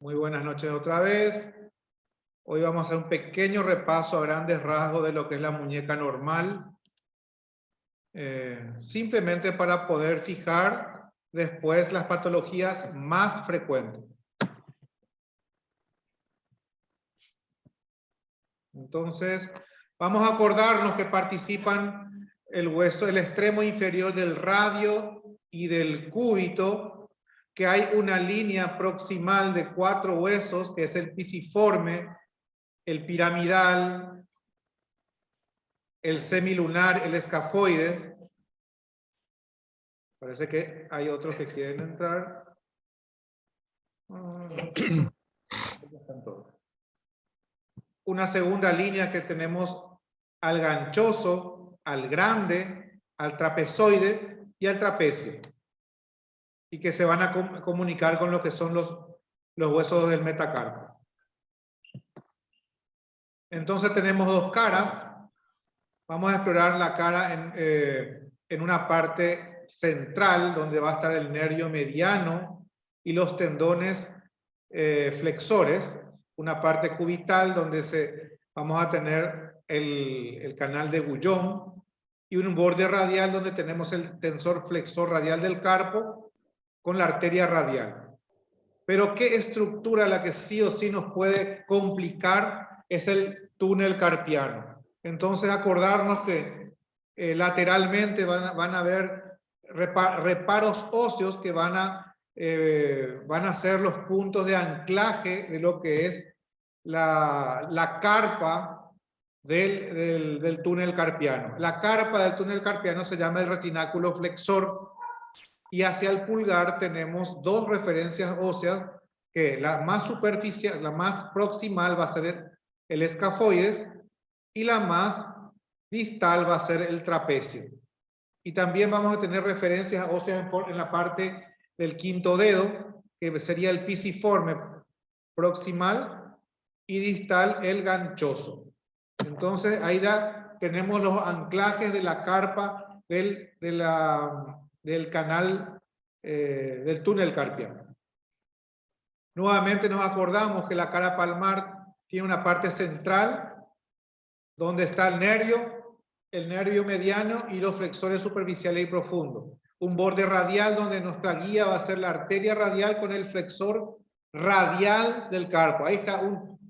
Muy buenas noches otra vez. Hoy vamos a hacer un pequeño repaso a grandes rasgos de lo que es la muñeca normal. Simplemente para poder fijar después las patologías más frecuentes. Entonces, vamos a acordarnos que participan el hueso, el extremo inferior del radio y del cúbito, que hay una línea proximal de 4 huesos, que es el pisiforme, el piramidal, el semilunar, el escafoide. Parece que hay otros que quieren entrar. Una segunda línea que tenemos al ganchoso, al grande, al trapezoide y al trapecio. Y que se van a comunicar con lo que son los huesos del metacarpo. Entonces tenemos dos caras. Vamos a explorar la cara en una parte central, donde va a estar el nervio mediano y los tendones flexores. Una parte cubital, donde vamos a tener el canal de Guyon, y un borde radial, donde tenemos el tensor flexor radial del carpo con la arteria radial. Pero ¿qué estructura la que sí o sí nos puede complicar? Es el túnel carpiano. Entonces acordarnos que lateralmente van a haber reparos óseos que van a ser los puntos de anclaje de lo que es la carpa del túnel carpiano. La carpa del túnel carpiano se llama el retináculo flexor, y hacia el pulgar tenemos dos referencias óseas, que la más superficial, la más proximal va a ser el escafoides, y la más distal va a ser el trapecio. Y también vamos a tener referencias óseas en la parte del quinto dedo, que sería el pisiforme proximal, y distal el ganchoso. Entonces ahí ya tenemos los anclajes de la carpa del canal del túnel carpiano. Nuevamente nos acordamos que la cara palmar tiene una parte central donde está el nervio mediano y los flexores superficiales y profundos. Un borde radial donde nuestra guía va a ser la arteria radial con el flexor radial del carpo. Ahí está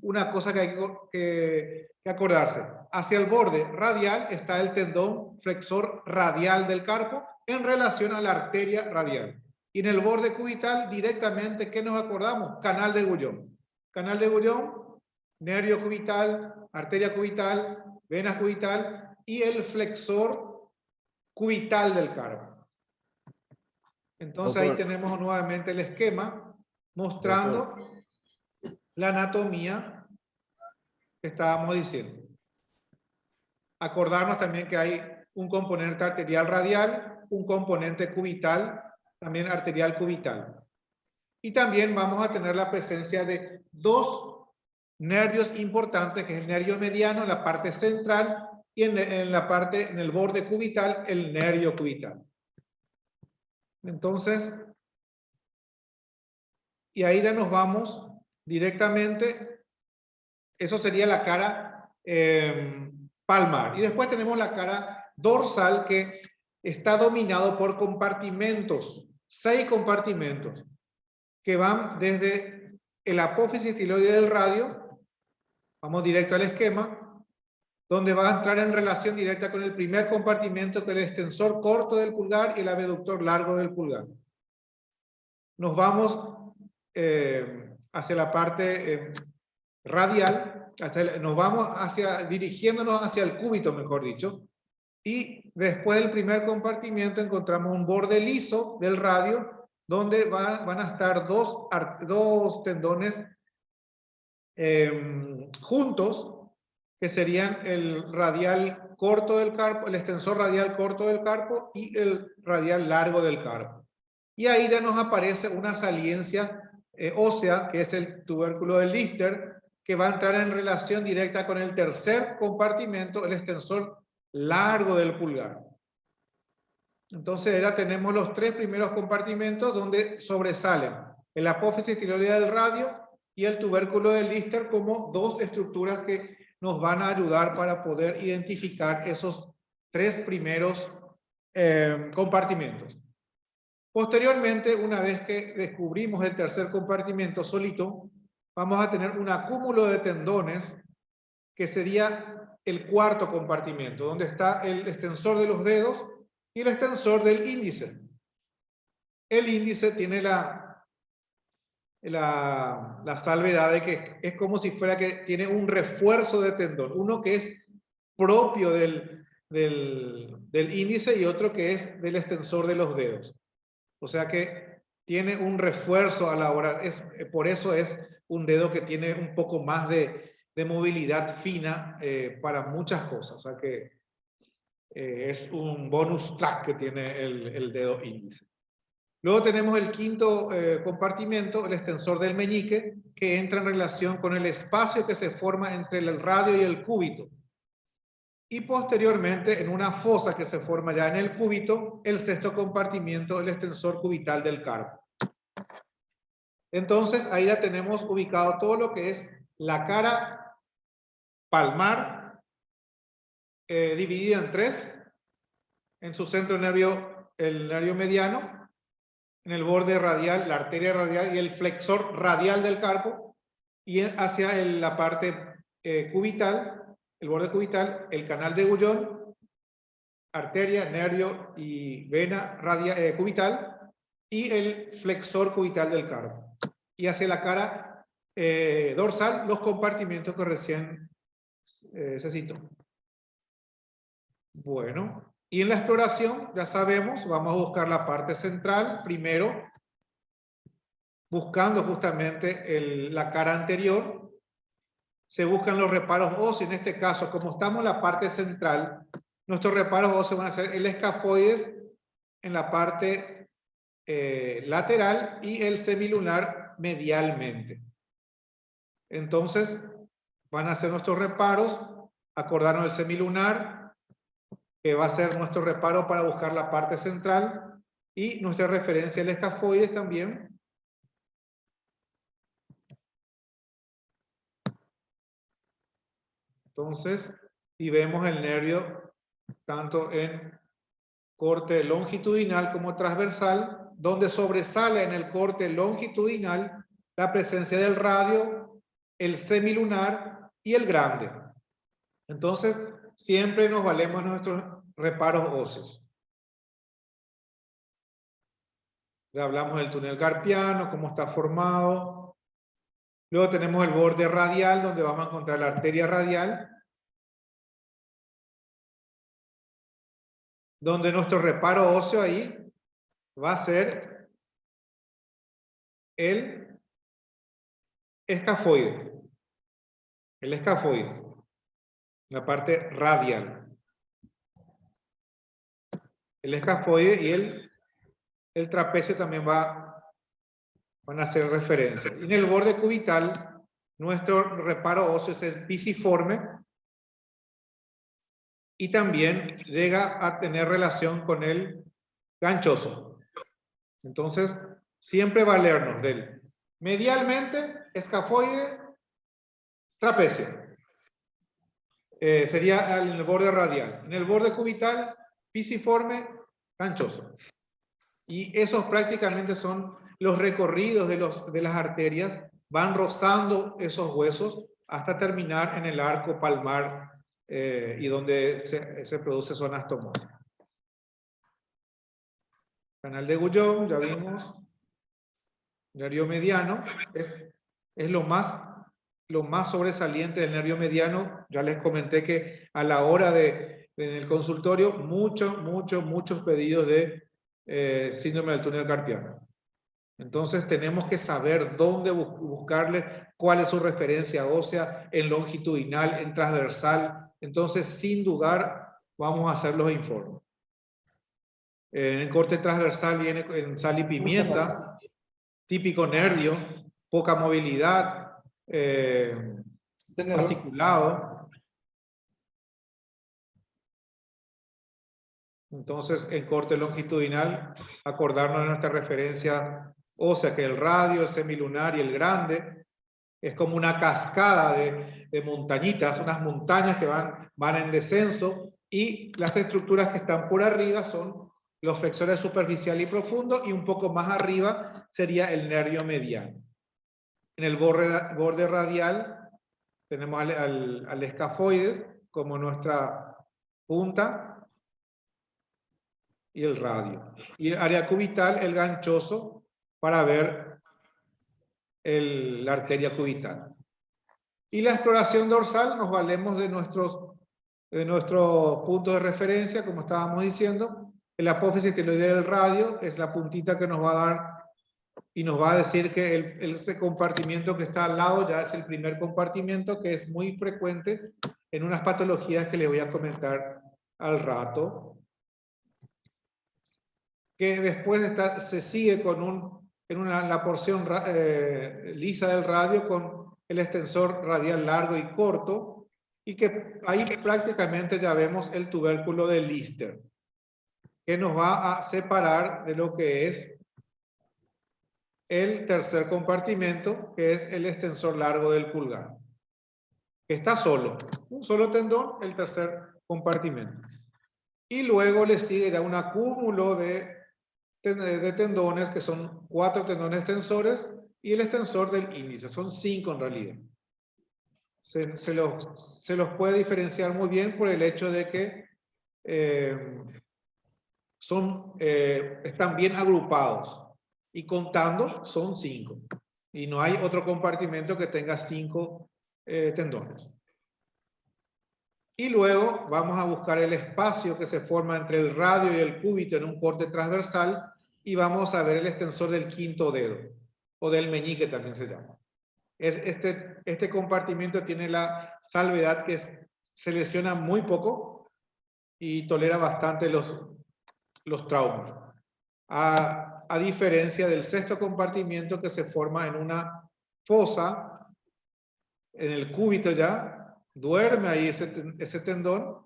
una cosa que hay que acordarse. Hacia el borde radial está el tendón flexor radial del carpo en relación a la arteria radial. Y en el borde cubital directamente, ¿qué nos acordamos? Canal de Guyon. Canal de Guyon, nervio cubital, arteria cubital, vena cubital y el flexor cubital del carpo. Entonces ahí tenemos nuevamente el esquema mostrando la anatomía que estábamos diciendo. Acordarnos también que hay un componente arterial radial, un componente cubital, también arterial cubital. Y también vamos a tener la presencia de dos nervios importantes, que es el nervio mediano, la parte central, y en el borde cubital, el nervio cubital. Entonces, y ahí ya nos vamos directamente, eso sería la cara palmar. Y después tenemos la cara dorsal, que está dominado por compartimentos, 6 compartimentos, que van desde el apófisis tiloide del radio, vamos directo al esquema, donde va a entrar en relación directa con el primer compartimento, que es el extensor corto del pulgar y el abductor largo del pulgar. Nos vamos hacia la parte radial, nos vamos dirigiéndonos hacia el cúbito, mejor dicho, y después del primer compartimento encontramos un borde liso del radio, donde van a estar dos tendones juntos, que serían el radial corto del carpo, el extensor radial corto del carpo y el radial largo del carpo. Y ahí ya nos aparece una saliencia ósea, que es el tubérculo de Lister, que va a entrar en relación directa con el tercer compartimento, el extensor largo del pulgar. Entonces ya tenemos los 3 primeros compartimentos donde sobresalen el apófisis tiloidea del radio, y el tubérculo de Lister como dos estructuras que nos van a ayudar para poder identificar esos tres primeros compartimentos. Posteriormente, una vez que descubrimos el tercer compartimento solito, vamos a tener un acúmulo de tendones que sería el cuarto compartimento, donde está el extensor de los dedos y el extensor del índice. El índice tiene la salvedad de que es como si fuera que tiene un refuerzo de tendón, uno que es propio del índice y otro que es del extensor de los dedos. O sea que tiene un refuerzo a la hora, por eso es un dedo que tiene un poco más de movilidad fina para muchas cosas. O sea que es un bonus track que tiene el dedo índice. Luego tenemos el quinto compartimento, el extensor del meñique, que entra en relación con el espacio que se forma entre el radio y el cúbito. Y posteriormente, en una fosa que se forma ya en el cúbito, el sexto compartimiento, el extensor cubital del carpo. Entonces, ahí ya tenemos ubicado todo lo que es la cara palmar, dividida en tres, en su centro nervio, el nervio mediano, en el borde radial, la arteria radial y el flexor radial del carpo, y hacia la parte cubital, el borde cubital, el canal de Gullón, arteria, nervio y vena cubital, y el flexor cubital del carpo. Y hacia la cara dorsal, los compartimientos que recién se citó. Bueno, y en la exploración, ya sabemos, vamos a buscar la parte central primero, buscando justamente la cara anterior. Se buscan los reparos óseos. En este caso, como estamos en la parte central, nuestros reparos óseos van a ser el escafoides en la parte lateral y el semilunar medialmente. Entonces, van a ser nuestros reparos, acordarnos del semilunar, que va a ser nuestro reparo para buscar la parte central, y nuestra referencia al escafoides también. Entonces, y vemos el nervio tanto en corte longitudinal como transversal, donde sobresale en el corte longitudinal la presencia del radio, el semilunar y el grande. Entonces, siempre nos valemos de nuestros reparos óseos. Ya hablamos del túnel carpiano, cómo está formado. Luego tenemos el borde radial, donde vamos a encontrar la arteria radial, donde nuestro reparo óseo ahí va a ser el escafoide. El escafoide, la parte radial. El escafoide y el trapecio también van a hacer referencia. Y en el borde cubital, nuestro reparo óseo es el pisiforme y también llega a tener relación con el ganchoso. Entonces, siempre valernos del medialmente, escafoide, trapecio. Sería en el borde radial. En el borde cubital, pisiforme, ganchoso. Y esos prácticamente son los recorridos de las arterias, van rozando esos huesos hasta terminar en el arco palmar y donde se produce su anastomosis. Canal de Gullón, ya vimos. Nervio mediano es lo más sobresaliente del nervio mediano. Ya les comenté que a la hora en el consultorio, muchos pedidos de síndrome del túnel carpiano. Entonces tenemos que saber dónde buscarle, cuál es su referencia ósea, en longitudinal, en transversal. Entonces, sin dudar, vamos a hacer los informes. En el corte transversal viene en sal y pimienta, típico nervio, poca movilidad, fasciculado. Entonces, en corte longitudinal, acordarnos de nuestra referencia ósea, que el radio, el semilunar y el grande. es como una cascada de montañitas, unas montañas que van en descenso, y las estructuras que están por arriba son los flexores superficial y profundo, y un poco más arriba sería el nervio mediano. En el borde radial tenemos al escafoide como nuestra punta y el radio. Y el área cubital, el ganchoso, para ver la arteria cubital. Y la exploración dorsal nos valemos de nuestros puntos de referencia, como estábamos diciendo. El apófisis tiroideo del radio es la puntita que nos va a dar y nos va a decir que este compartimiento que está al lado ya es el primer compartimiento, que es muy frecuente en unas patologías que le voy a comentar al rato. Que después se sigue con la porción lisa del radio con el extensor radial largo y corto, y que ahí prácticamente ya vemos el tubérculo de Lister, que nos va a separar de lo que es el tercer compartimento, que es el extensor largo del pulgar. Está solo, un solo tendón, el tercer compartimento. Y luego le sigue ya un acúmulo de tendones, que son 4 tendones extensores, y el extensor del índice, son 5 en realidad. Se los puede diferenciar muy bien por el hecho de que están bien agrupados, y contando son 5, y no hay otro compartimento que tenga 5 tendones. Y luego vamos a buscar el espacio que se forma entre el radio y el cúbito en un corte transversal, y vamos a ver el extensor del quinto dedo, o del meñique también se llama. Este compartimento tiene la salvedad que se lesiona muy poco y tolera bastante los traumas. A diferencia del sexto compartimento, que se forma en una fosa, en el cúbito ya, duerme ahí ese tendón,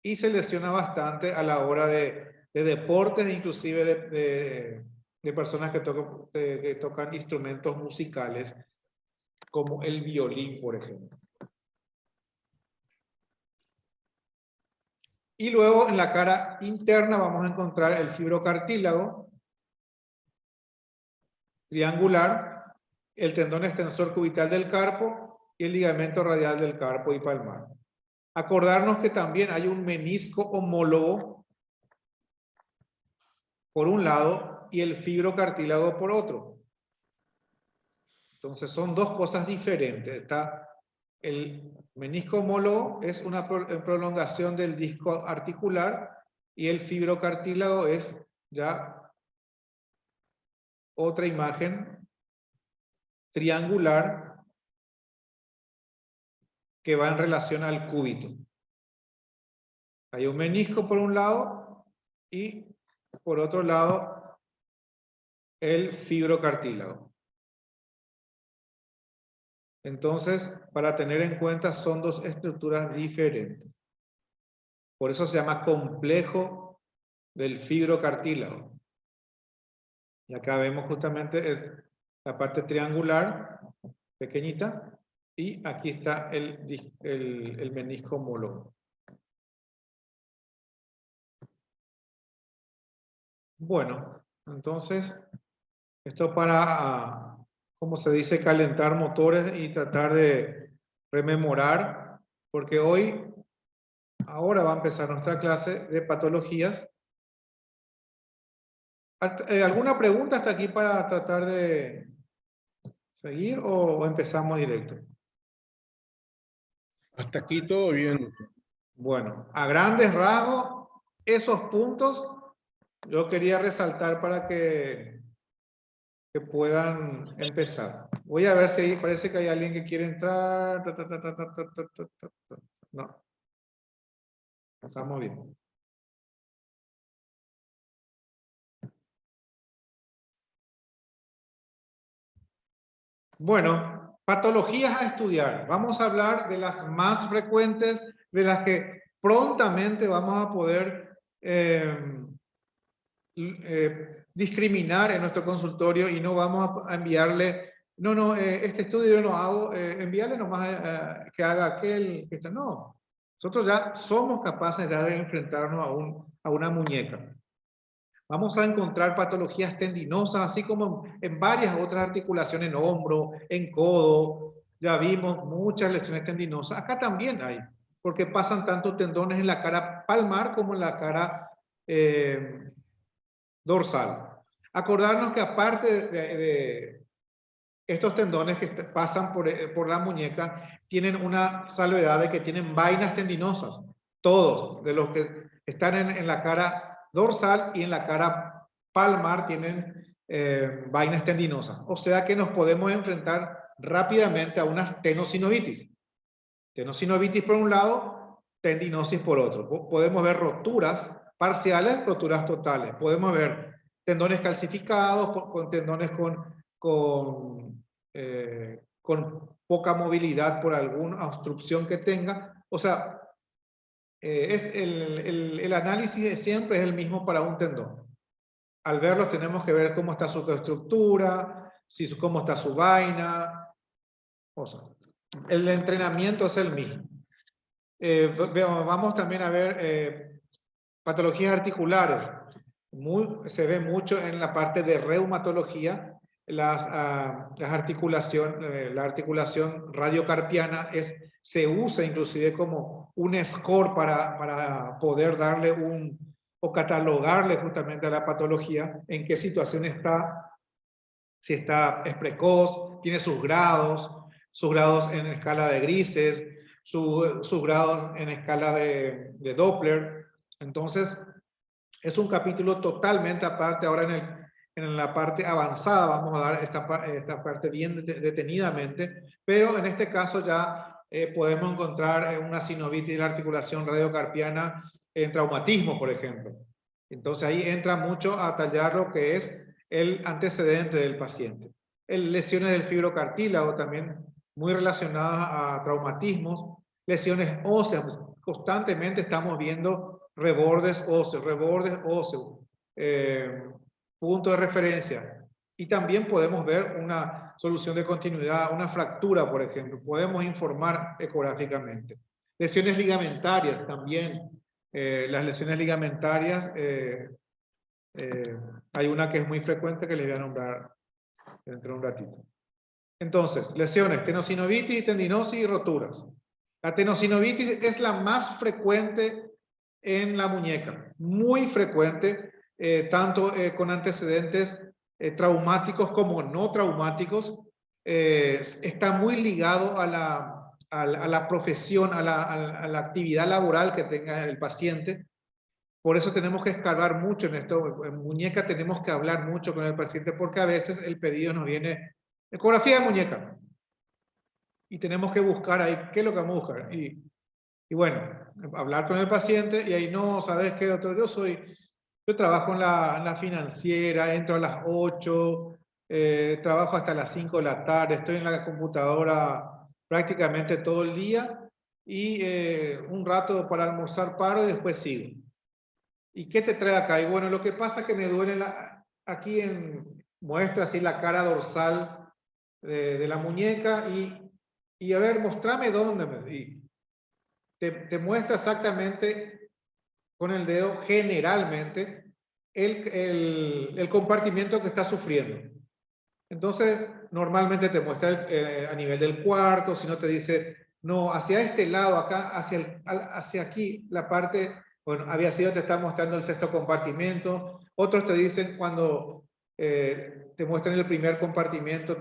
y se lesiona bastante a la hora de deportes, inclusive de personas que tocan instrumentos musicales, como el violín, por ejemplo. Y luego en la cara interna vamos a encontrar el fibrocartílago triangular, el tendón extensor cubital del carpo y el ligamento radial del carpo y palmar. Acordarnos que también hay un menisco homólogo por un lado y el fibrocartílago por otro. Entonces son dos cosas diferentes. El menisco homólogo es una prolongación del disco articular, y el fibrocartílago es ya otra imagen triangular que va en relación al cúbito. Hay un menisco por un lado y por otro lado el fibrocartílago. Entonces, para tener en cuenta, son dos estructuras diferentes. Por eso se llama complejo del fibrocartílago. Y acá vemos justamente la parte triangular, pequeñita, y aquí está el menisco homólogo. Bueno, entonces, esto para, como se dice, calentar motores y tratar de rememorar, porque ahora va a empezar nuestra clase de patologías. ¿Alguna pregunta hasta aquí para tratar de seguir, o empezamos directo? Hasta aquí todo bien. Bueno, a grandes rasgos, esos puntos yo quería resaltar para que puedan empezar. Voy a ver si parece que hay alguien que quiere entrar. No. Estamos bien. Bueno, patologías a estudiar. Vamos a hablar de las más frecuentes, de las que prontamente vamos a poder discriminar en nuestro consultorio, y no vamos a enviarle no, este estudio yo no hago, envíale nomás que haga aquel, que está. No, nosotros ya somos capaces ya de enfrentarnos a una muñeca. Vamos a encontrar patologías tendinosas, así como en varias otras articulaciones, en hombro, en codo. Ya vimos muchas lesiones tendinosas. Acá también hay, porque pasan tanto tendones en la cara palmar como en la cara dorsal. Acordarnos que aparte de estos tendones que pasan por la muñeca, tienen una salvedad de que tienen vainas tendinosas. Todos, de los que están en la cara dorsal y en la cara palmar, tienen vainas tendinosas. O sea que nos podemos enfrentar rápidamente a una tenosinovitis. Tenosinovitis por un lado, tendinosis por otro. Podemos ver roturas parciales, roturas totales. Podemos ver tendones calcificados, con tendones con poca movilidad por alguna obstrucción que tenga. O sea, el análisis siempre es el mismo para un tendón. Al verlos tenemos que ver cómo está su estructura, cómo está su vaina. O sea, el entrenamiento es el mismo. Vamos también a ver patologías articulares. Se ve mucho en la parte de reumatología. La articulación radiocarpiana se usa inclusive como un score para poder darle o catalogarle justamente a la patología en qué situación está, si es precoz, tiene sus grados en escala de grises, sus grados en escala de Doppler. Entonces, es un capítulo totalmente aparte. Ahora en la parte avanzada vamos a dar esta parte bien detenidamente, pero en este caso ya podemos encontrar una sinovitis de la articulación radiocarpiana en traumatismo, por ejemplo. Entonces ahí entra mucho a tallar lo que es el antecedente del paciente. Lesiones del fibrocartílago también muy relacionadas a traumatismos, lesiones óseas. Constantemente estamos viendo rebordes óseos, punto de referencia. Y también podemos ver una solución de continuidad, una fractura, por ejemplo. Podemos informar ecográficamente. Lesiones ligamentarias también. Las lesiones ligamentarias, hay una que es muy frecuente que les voy a nombrar dentro de un ratito. Entonces, lesiones, tenosinovitis, tendinosis y roturas. La tenosinovitis es la más frecuente en la muñeca, muy frecuente, tanto con antecedentes traumáticos como no traumáticos. Está muy ligado a la profesión, a la actividad laboral que tenga el paciente. Por eso tenemos que escarbar mucho en esto. En muñeca tenemos que hablar mucho con el paciente porque a veces el pedido nos viene ecografía de muñeca. Y tenemos que buscar ahí qué es lo que vamos a buscar. Y bueno, hablar con el paciente y ahí no, ¿sabes qué, doctor? Yo trabajo en la financiera, entro a las 8, trabajo hasta las 5 de la tarde, estoy en la computadora prácticamente todo el día y un rato para almorzar paro y después sigo. ¿Y qué te trae acá? Y bueno, lo que pasa es que me duele aquí muestra así la cara dorsal de la muñeca y a ver, mostrame dónde. Y te muestra exactamente con el dedo generalmente el compartimiento que está sufriendo. Entonces, normalmente te muestra a nivel del cuarto, si no te dice, no, hacia este lado, acá, hacia aquí, la parte, bueno, había sido, te está mostrando el sexto compartimento. Otros te dicen cuando te muestran el primer compartimento.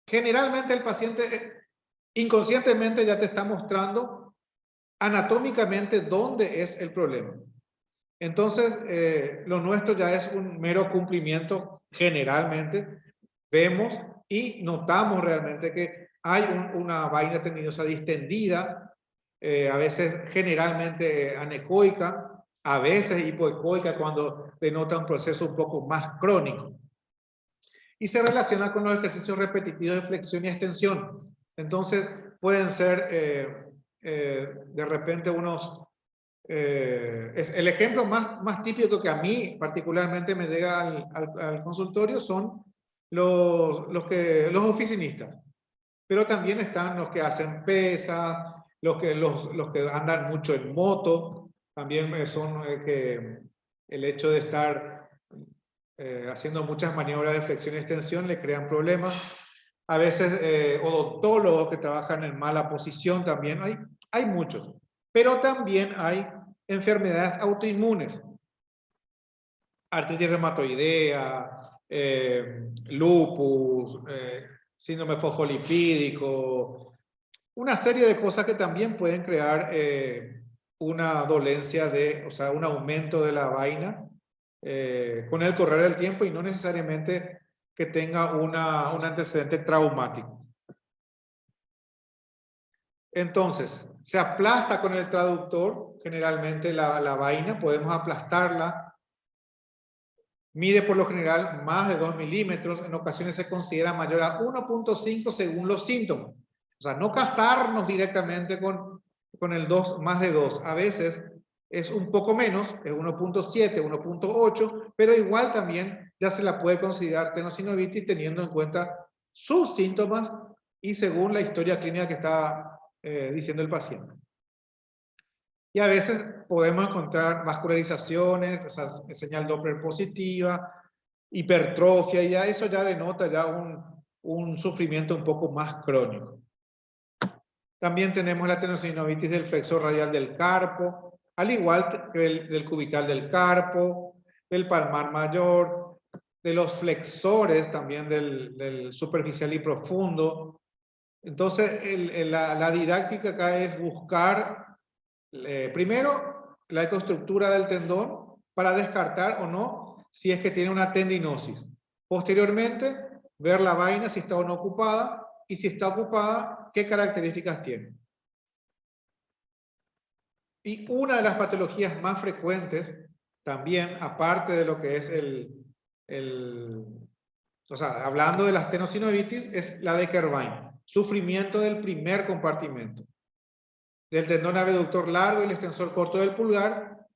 Generalmente el paciente inconscientemente ya te está mostrando anatómicamente dónde es el problema. Entonces, lo nuestro ya es un mero cumplimiento generalmente. Vemos y notamos realmente que hay una vaina tendinosa distendida, a veces generalmente anecoica, a veces hipoecoica cuando denota un proceso un poco más crónico. Y se relaciona con los ejercicios repetitivos de flexión y extensión. Entonces, pueden ser de repente es el ejemplo más típico que a mí particularmente me llega al consultorio son los oficinistas. Pero también están los que hacen pesas, los que andan mucho en moto, también son que el hecho de estar haciendo muchas maniobras de flexión y extensión le crean problemas. A veces odontólogos que trabajan en mala posición también, hay muchos. Pero también hay enfermedades autoinmunes, artritis reumatoidea, lupus, síndrome fosfolipídico, una serie de cosas que también pueden crear una dolencia, o sea, un aumento de la vaina con el correr del tiempo y no necesariamente que tenga un antecedente traumático. Entonces, se aplasta con el traductor, generalmente la vaina, podemos aplastarla. Mide por lo general más de 2 milímetros, en ocasiones se considera mayor a 1.5 según los síntomas. O sea, no casarnos directamente con el 2, más de 2. A veces es un poco menos, es 1.7, 1.8, pero igual también ya se la puede considerar tenosinovitis teniendo en cuenta sus síntomas y según la historia clínica que está diciendo el paciente. Y a veces podemos encontrar vascularizaciones, o sea, señal Doppler positiva, hipertrofia, y ya eso ya denota ya un sufrimiento un poco más crónico. También tenemos la tenosinovitis del flexor radial del carpo, al igual que del cubital del carpo, del palmar mayor, de los flexores también del superficial y profundo. Entonces, la didáctica acá es buscar primero la ecoestructura del tendón para descartar o no si es que tiene una tendinosis. Posteriormente, ver la vaina si está o no ocupada y si está ocupada, qué características tiene. Y una de las patologías más frecuentes también, aparte de lo que es o sea, hablando de la tenosinovitis, es la de Kervain, sufrimiento del primer compartimento. Del tendón abductor largo y el extensor corto del pulgar,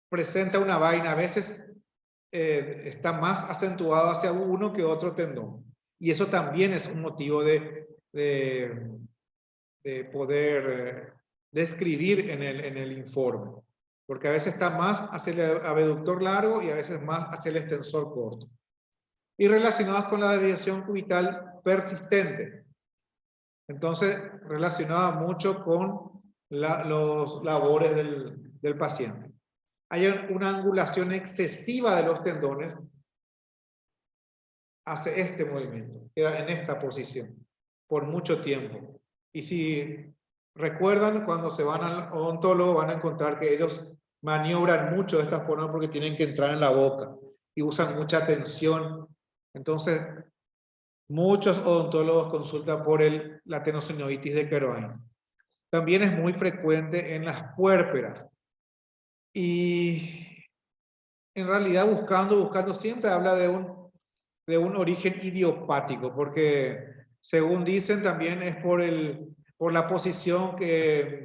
presenta una vaina, a veces está más acentuado hacia uno que otro tendón. Y eso también es un motivo de poder describir en el informe. Porque a veces está más hacia el abductor largo y a veces más hacia el extensor corto. Y relacionadas con la desviación cubital persistente. Entonces, relacionada mucho con los labores del paciente. Hay una angulación excesiva de los tendones, hace este movimiento, queda en esta posición por mucho tiempo. Y si recuerdan, cuando se van al odontólogo van a encontrar que ellos maniobran mucho de esta forma porque tienen que entrar en la boca y usan mucha tensión. Entonces, muchos odontólogos consultan por la tenosinovitis de Kervain. También es muy frecuente en las puérperas. Y en realidad buscando siempre habla de un origen idiopático, porque según dicen también es por la posición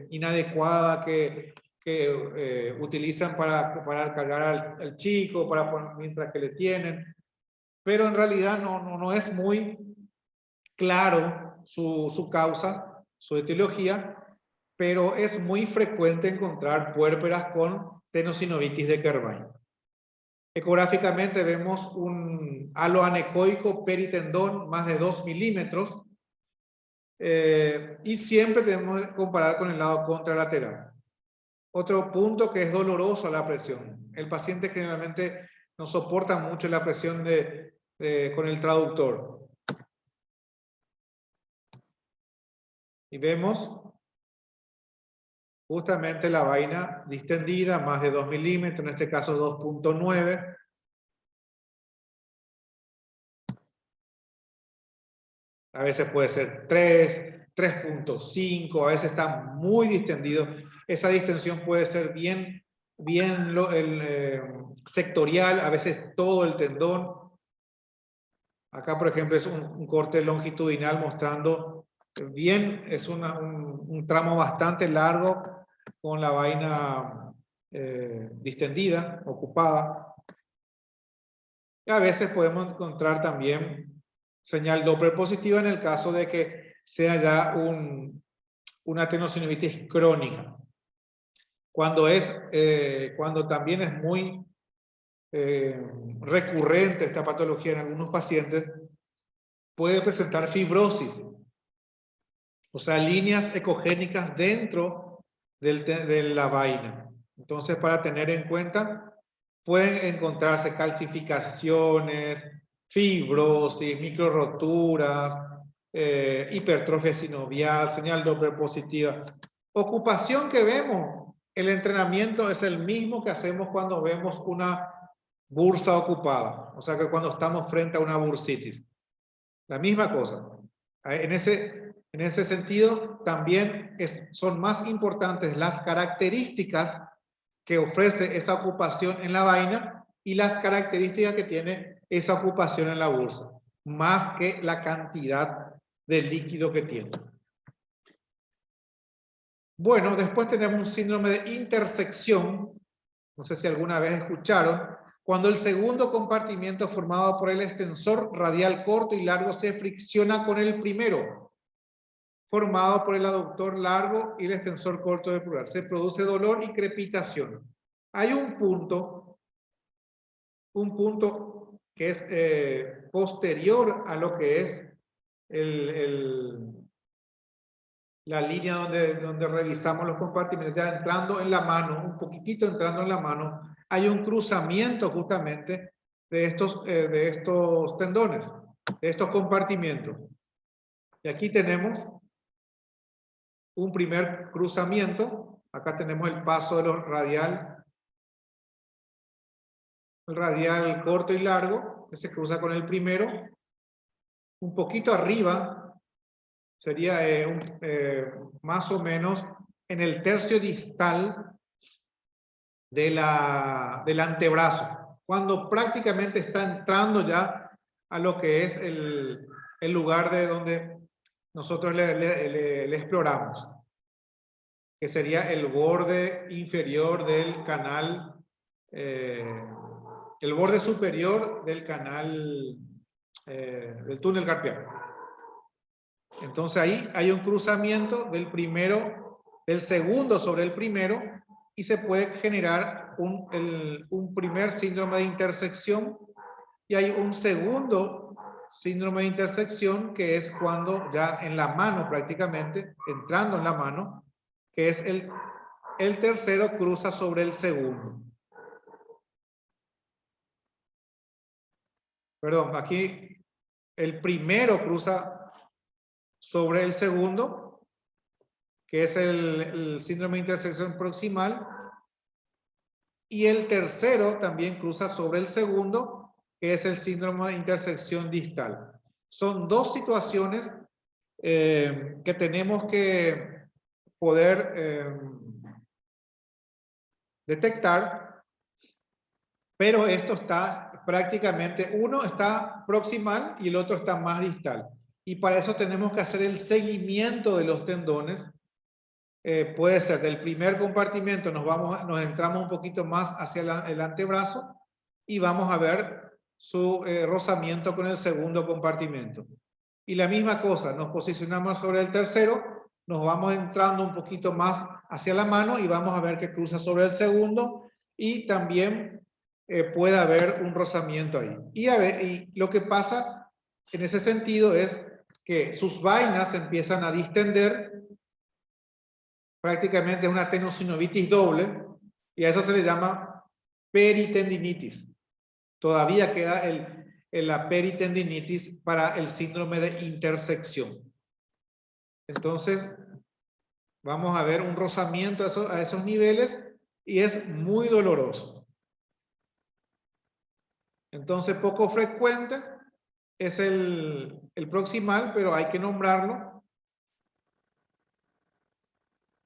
inadecuada que utilizan para cargar al chico, mientras que le tienen. Pero en realidad no es muy claro su causa, su etiología, pero es muy frecuente encontrar puérperas con tenosinovitis de Kervain. Ecográficamente vemos un halo anecoico peritendón más de 2 milímetros y siempre tenemos que comparar con el lado contralateral. Otro punto que es doloroso a la presión. El paciente generalmente no soporta mucho la presión con el traductor. Y vemos justamente la vaina distendida, más de 2 milímetros, en este caso 2.9. A veces puede ser 3, 3.5, a veces está muy distendido. Esa distensión puede ser bien sectorial, a veces todo el tendón. Acá, por ejemplo, es un corte longitudinal mostrando bien, es un tramo bastante largo con la vaina distendida, ocupada. Y a veces podemos encontrar también señal Doppler positiva en el caso de que sea ya una atenosinovitis crónica. Cuando también es muy recurrente esta patología en algunos pacientes, puede presentar fibrosis, o sea, líneas ecogénicas dentro de la vaina. Entonces, para tener en cuenta, pueden encontrarse calcificaciones, fibrosis, microroturas, hipertrofia sinovial, señal Doppler positiva. Ocupación que vemos, el entrenamiento es el mismo que hacemos cuando vemos una bursa ocupada, o sea que cuando estamos frente a una bursitis. La misma cosa. En ese sentido, también son más importantes las características que ofrece esa ocupación en la vaina y las características que tiene esa ocupación en la bursa, más que la cantidad de líquido que tiene. Bueno, después tenemos un síndrome de intersección. No sé si alguna vez escucharon. Cuando el segundo compartimento formado por el extensor radial corto y largo se fricciona con el primero, formado por el aductor largo y el extensor corto del plural. Se produce dolor y crepitación. Hay un punto que es posterior a lo que es la línea donde revisamos los compartimentos, ya entrando en la mano, un poquitito entrando en la mano, hay un cruzamiento justamente de estos tendones, de estos compartimentos. Y aquí tenemos un primer cruzamiento. Acá tenemos el paso de los radial corto y largo, que se cruza con el primero. Un poquito arriba sería más o menos en el tercio distal del antebrazo, cuando prácticamente está entrando ya a lo que es el lugar de donde nosotros le exploramos, que sería el borde inferior del canal, el borde superior del canal del túnel carpiano. Entonces ahí hay un cruzamiento del segundo sobre el primero, y se puede generar un primer síndrome de intersección, y hay un segundo síndrome de intersección que es cuando ya en la mano prácticamente, entrando en la mano, que es el tercero cruza sobre el segundo. Perdón, aquí el primero cruza sobre el segundo, que es el síndrome de intersección proximal, y el tercero también cruza sobre el segundo, que es el síndrome de intersección distal. Son dos situaciones que tenemos que poder detectar, pero esto está prácticamente, uno está proximal y el otro está más distal. Y para eso tenemos que hacer el seguimiento de los tendones. Puede ser del primer compartimento, nos entramos un poquito más hacia el antebrazo y vamos a ver su rozamiento con el segundo compartimento. Y la misma cosa, nos posicionamos sobre el tercero, nos vamos entrando un poquito más hacia la mano y vamos a ver que cruza sobre el segundo, y también puede haber un rozamiento ahí. Y lo que pasa en ese sentido es que sus vainas empiezan a distender, prácticamente una atenosinovitis doble, y a eso se le llama peritendinitis. Todavía queda la peritendinitis para el síndrome de intersección. Entonces, vamos a ver un rozamiento a esos niveles, y es muy doloroso. Entonces, poco frecuente es el proximal, pero hay que nombrarlo.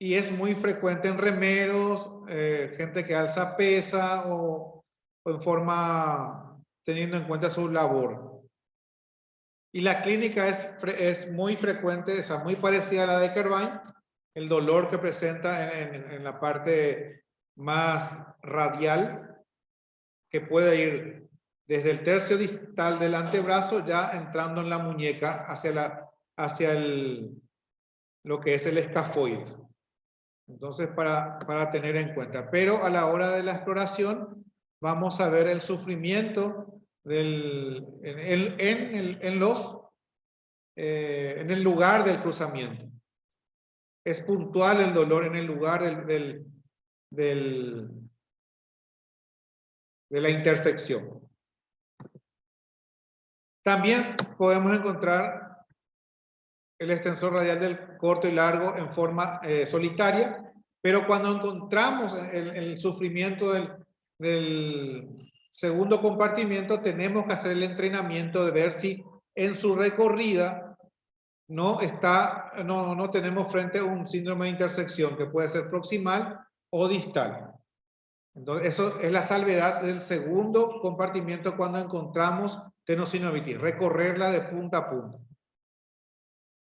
Y es muy frecuente en remeros, gente que alza pesa o en forma teniendo en cuenta su labor. Y la clínica es muy frecuente, o sea, muy parecida a la de Kervine. El dolor que presenta en la parte más radial, que puede ir desde el tercio distal del antebrazo, ya entrando en la muñeca hacia lo que es el escafoides. Entonces, para tener en cuenta. Pero a la hora de la exploración, vamos a ver el sufrimiento en el lugar del cruzamiento. Es puntual el dolor en el lugar de la intersección. También podemos encontrar el extensor radial del corto y largo en forma solitaria, pero cuando encontramos el sufrimiento del segundo compartimiento, tenemos que hacer el entrenamiento de ver si en su recorrida no tenemos frente a un síndrome de intersección que puede ser proximal o distal. Entonces, eso es la salvedad del segundo compartimiento cuando encontramos tenosinovitis, recorrerla de punta a punta.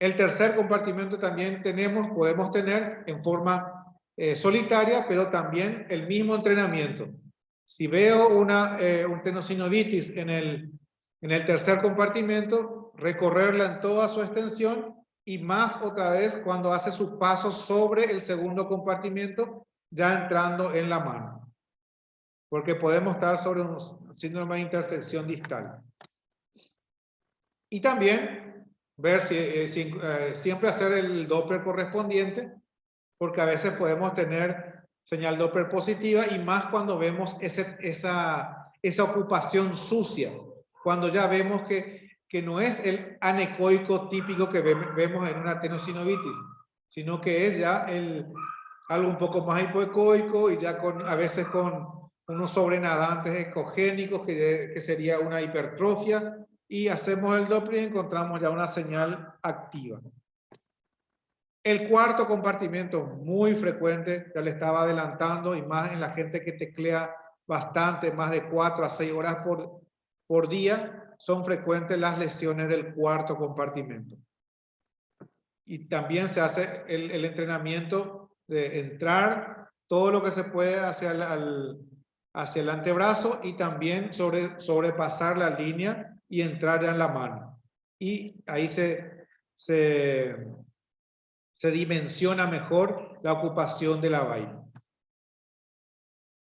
El tercer compartimento también podemos tener en forma solitaria, pero también el mismo entrenamiento. Si veo un tenosinovitis en el tercer compartimento, recorrerla en toda su extensión y más otra vez cuando hace su paso sobre el segundo compartimento, ya entrando en la mano. Porque podemos estar sobre un síndrome de intersección distal. Y también ver siempre hacer el Doppler correspondiente, porque a veces podemos tener señal Doppler positiva y más cuando vemos esa ocupación sucia, cuando ya vemos que no es el anecoico típico que vemos en una tenosinovitis, sino que es ya algo un poco más hipoecoico y ya a veces con unos sobrenadantes ecogénicos que sería una hipertrofia, y hacemos el Doppler y encontramos ya una señal activa. El cuarto compartimento, muy frecuente, ya le estaba adelantando, y más en la gente que teclea bastante, más de 4 a 6 horas por día, son frecuentes las lesiones del cuarto compartimento. Y también se hace el entrenamiento de entrar todo lo que se puede hacia el antebrazo y también sobrepasar la línea y entrar ya en la mano. Y ahí se dimensiona mejor la ocupación de la vaina.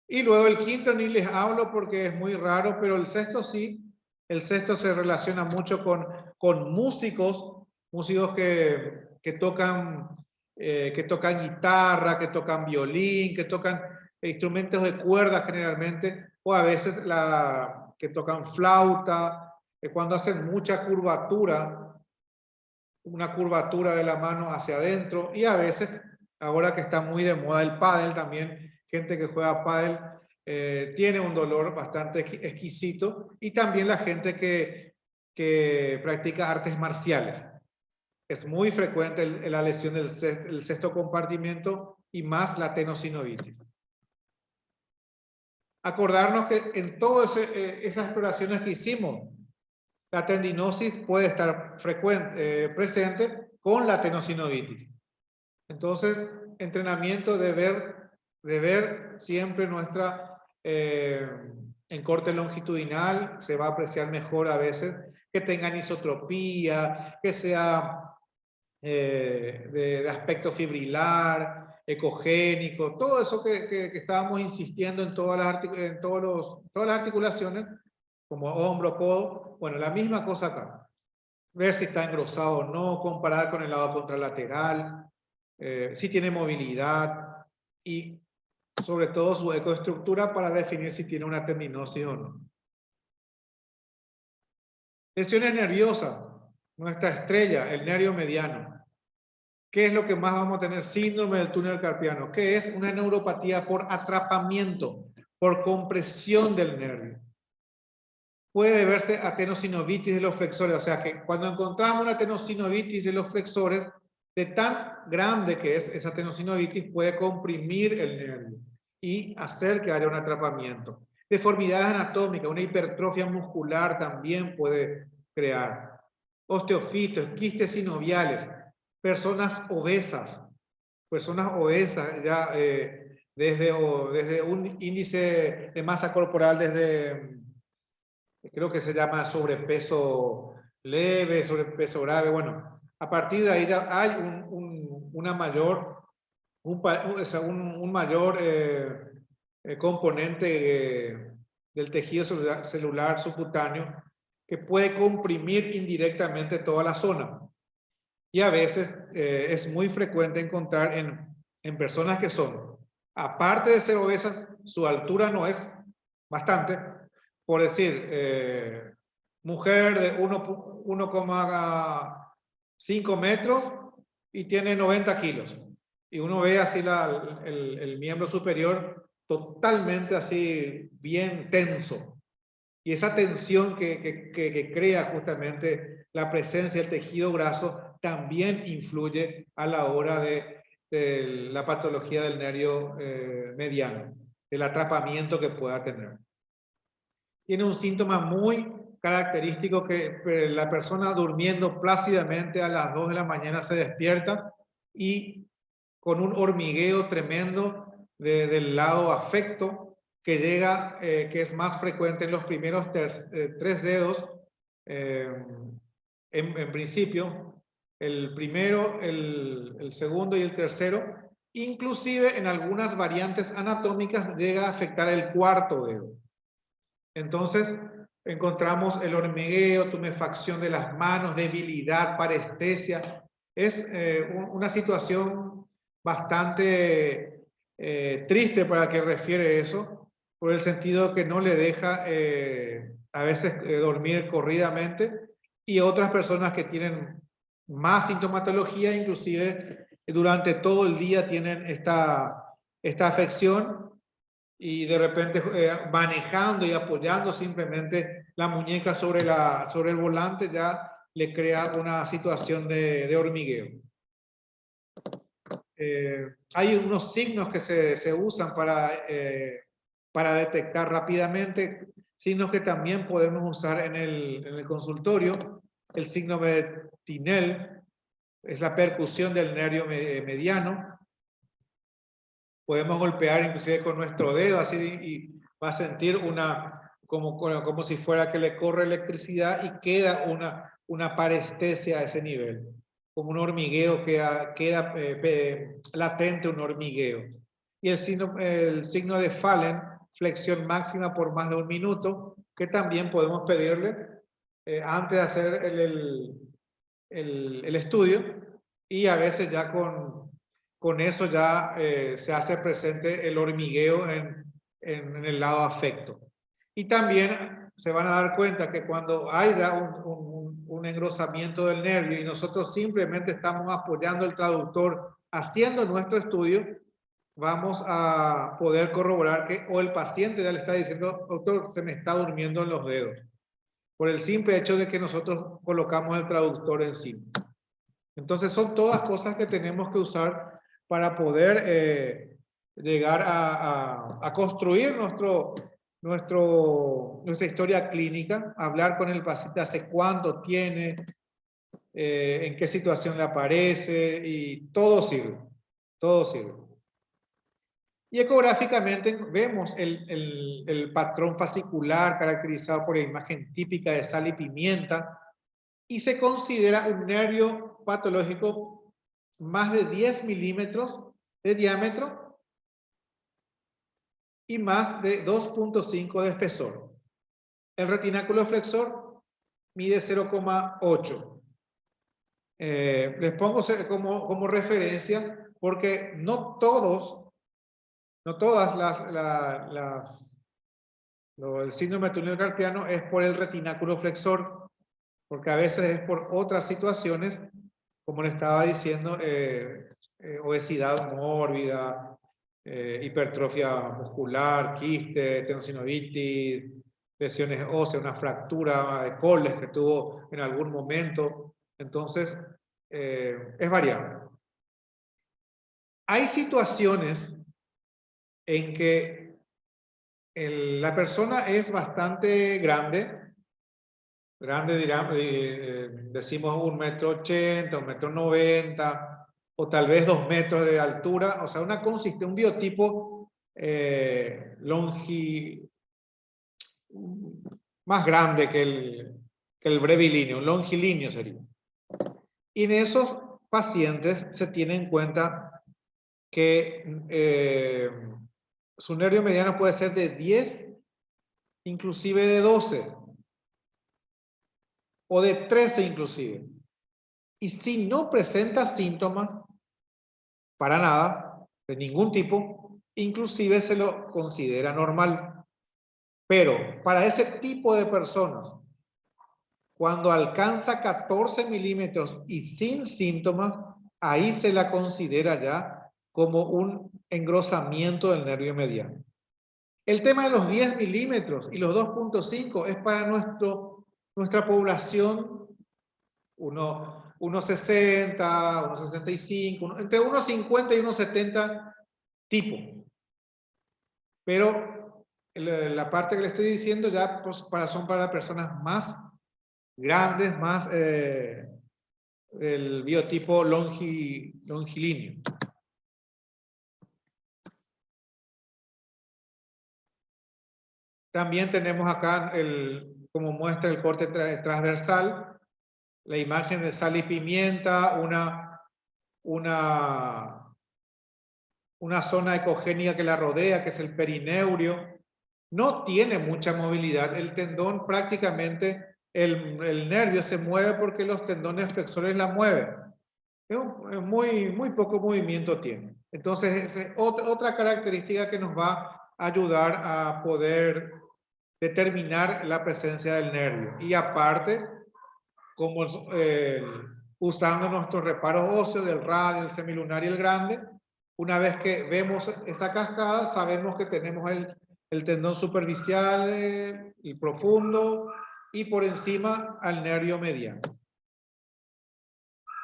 Y luego el quinto ni les hablo porque es muy raro, pero el sexto sí. El sexto se relaciona mucho con músicos que tocan guitarra, que tocan violín, que tocan instrumentos de cuerda generalmente, o a veces que tocan flauta, cuando hacen mucha curvatura, una curvatura de la mano hacia adentro, y a veces, ahora que está muy de moda el pádel también, gente que juega pádel tiene un dolor bastante exquisito, y también la gente que practica artes marciales. Es muy frecuente la lesión del sexto compartimento y más la tenosinovitis. Acordarnos que en todas esas exploraciones que hicimos, la tendinosis puede estar presente con la tenosinovitis. Entonces, entrenamiento de ver siempre en corte longitudinal, se va a apreciar mejor a veces, que tenga anisotropía, que sea de aspecto fibrilar, ecogénico, todo eso que estábamos insistiendo en todas las articulaciones, como hombro, codo. Bueno, la misma cosa acá. Ver si está engrosado o no, comparar con el lado contralateral, si tiene movilidad y sobre todo su ecoestructura para definir si tiene una tendinosis o no. Lesiones nerviosas, nuestra estrella, el nervio mediano. ¿Qué es lo que más vamos a tener? Síndrome del túnel carpiano, que es una neuropatía por atrapamiento, por compresión del nervio. Puede verse a tenosinovitis de los flexores, o sea que cuando encontramos una tenosinovitis de los flexores, de tan grande que es esa tenosinovitis, puede comprimir el nervio y hacer que haya un atrapamiento. Deformidades anatómicas, una hipertrofia muscular también puede crear. Osteofitos, quistes sinoviales, personas obesas ya desde un índice de masa corporal desde creo que se llama sobrepeso leve, sobrepeso grave. Bueno, a partir de ahí ya hay una mayor, un mayor componente del tejido celular subcutáneo que puede comprimir indirectamente toda la zona. Y a veces es muy frecuente encontrar en personas que son, aparte de ser obesas, su altura no es bastante. Por decir, mujer de 1,5 metros y tiene 90 kilos. Y uno ve así el miembro superior totalmente así bien tenso. Y esa tensión que crea justamente la presencia del tejido graso también influye a la hora de la patología del nervio mediano, del atrapamiento que pueda tener. Tiene un síntoma muy característico que la persona durmiendo plácidamente a las 2 de la mañana se despierta y con un hormigueo tremendo del lado afecto que llega, que es más frecuente en los primeros 3 dedos, en principio, el primero, el segundo y el tercero, inclusive en algunas variantes anatómicas llega a afectar el cuarto dedo. Entonces, encontramos el hormigueo, tumefacción de las manos, debilidad, parestesia. Es una situación bastante triste para el que refiere eso, por el sentido que no le deja a veces dormir corridamente, y otras personas que tienen más sintomatología, inclusive durante todo el día tienen esta afección, y de repente manejando y apoyando simplemente la muñeca sobre el volante ya le crea una situación de hormigueo. Hay unos signos que se usan para detectar rápidamente, signos que también podemos usar en el consultorio. El signo de Tinel es la percusión del nervio mediano. Podemos golpear inclusive con nuestro dedo así y va a sentir como si fuera que le corre electricidad y queda una parestesia a ese nivel. Como un hormigueo, queda latente un hormigueo. Y el signo de Fallen, flexión máxima por más de 1 minuto, que también podemos pedirle antes de hacer el estudio, y a veces ya con eso ya se hace presente el hormigueo en el lado afecto. Y también se van a dar cuenta que cuando hay ya un engrosamiento del nervio y nosotros simplemente estamos apoyando el traductor haciendo nuestro estudio, vamos a poder corroborar que o el paciente ya le está diciendo, doctor, se me está durmiendo en los dedos, por el simple hecho de que nosotros colocamos el traductor encima. Entonces son todas cosas que tenemos que usar para poder llegar a construir nuestra historia clínica, hablar con el paciente hace cuánto tiene, en qué situación le aparece, y todo sirve, todo sirve. Y ecográficamente vemos el patrón fascicular caracterizado por la imagen típica de sal y pimienta, y se considera un nervio patológico más de 10 milímetros de diámetro y más de 2.5 de espesor. El retináculo flexor mide 0,8. Les pongo como referencia porque no todas el síndrome de túnel carpiano es por el retináculo flexor, porque a veces es por otras situaciones, como le estaba diciendo, obesidad mórbida, hipertrofia muscular, quiste, tendinosinovite, lesiones óseas, una fractura de coles que tuvo en algún momento. Entonces, es variable. Hay situaciones en que la persona es bastante grande, dirán, decimos 1,80 m, 1,90 m, o tal vez 2 metros de altura, o sea, un biotipo más grande que el brevilíneo, un longilíneo sería. Y en esos pacientes se tiene en cuenta que su nervio mediano puede ser de 10, inclusive de 12, o de 13 inclusive. Y si no presenta síntomas, para nada, de ningún tipo, inclusive se lo considera normal. Pero para ese tipo de personas, cuando alcanza 14 milímetros y sin síntomas, ahí se la considera ya como un engrosamiento del nervio mediano. El tema de los 10 milímetros y los 2.5 es para nuestra población 1,60, 1,65, entre 1,50 y 1,70 tipo. Pero la parte que le estoy diciendo ya pues, son para personas más grandes, más del biotipo longilíneo. También tenemos acá, como muestra el corte transversal, la imagen de sal y pimienta, una zona ecogénica que la rodea, que es el perineurio. No tiene mucha movilidad. El tendón prácticamente, el nervio se mueve porque los tendones flexores la mueven. Muy poco movimiento tiene. Entonces, es otra característica que nos va a ayudar a poder determinar la presencia del nervio. Y aparte, como usando nuestros reparos óseos del radio, el semilunar y el grande, una vez que vemos esa cascada, sabemos que tenemos el tendón superficial, el profundo, y por encima al nervio mediano.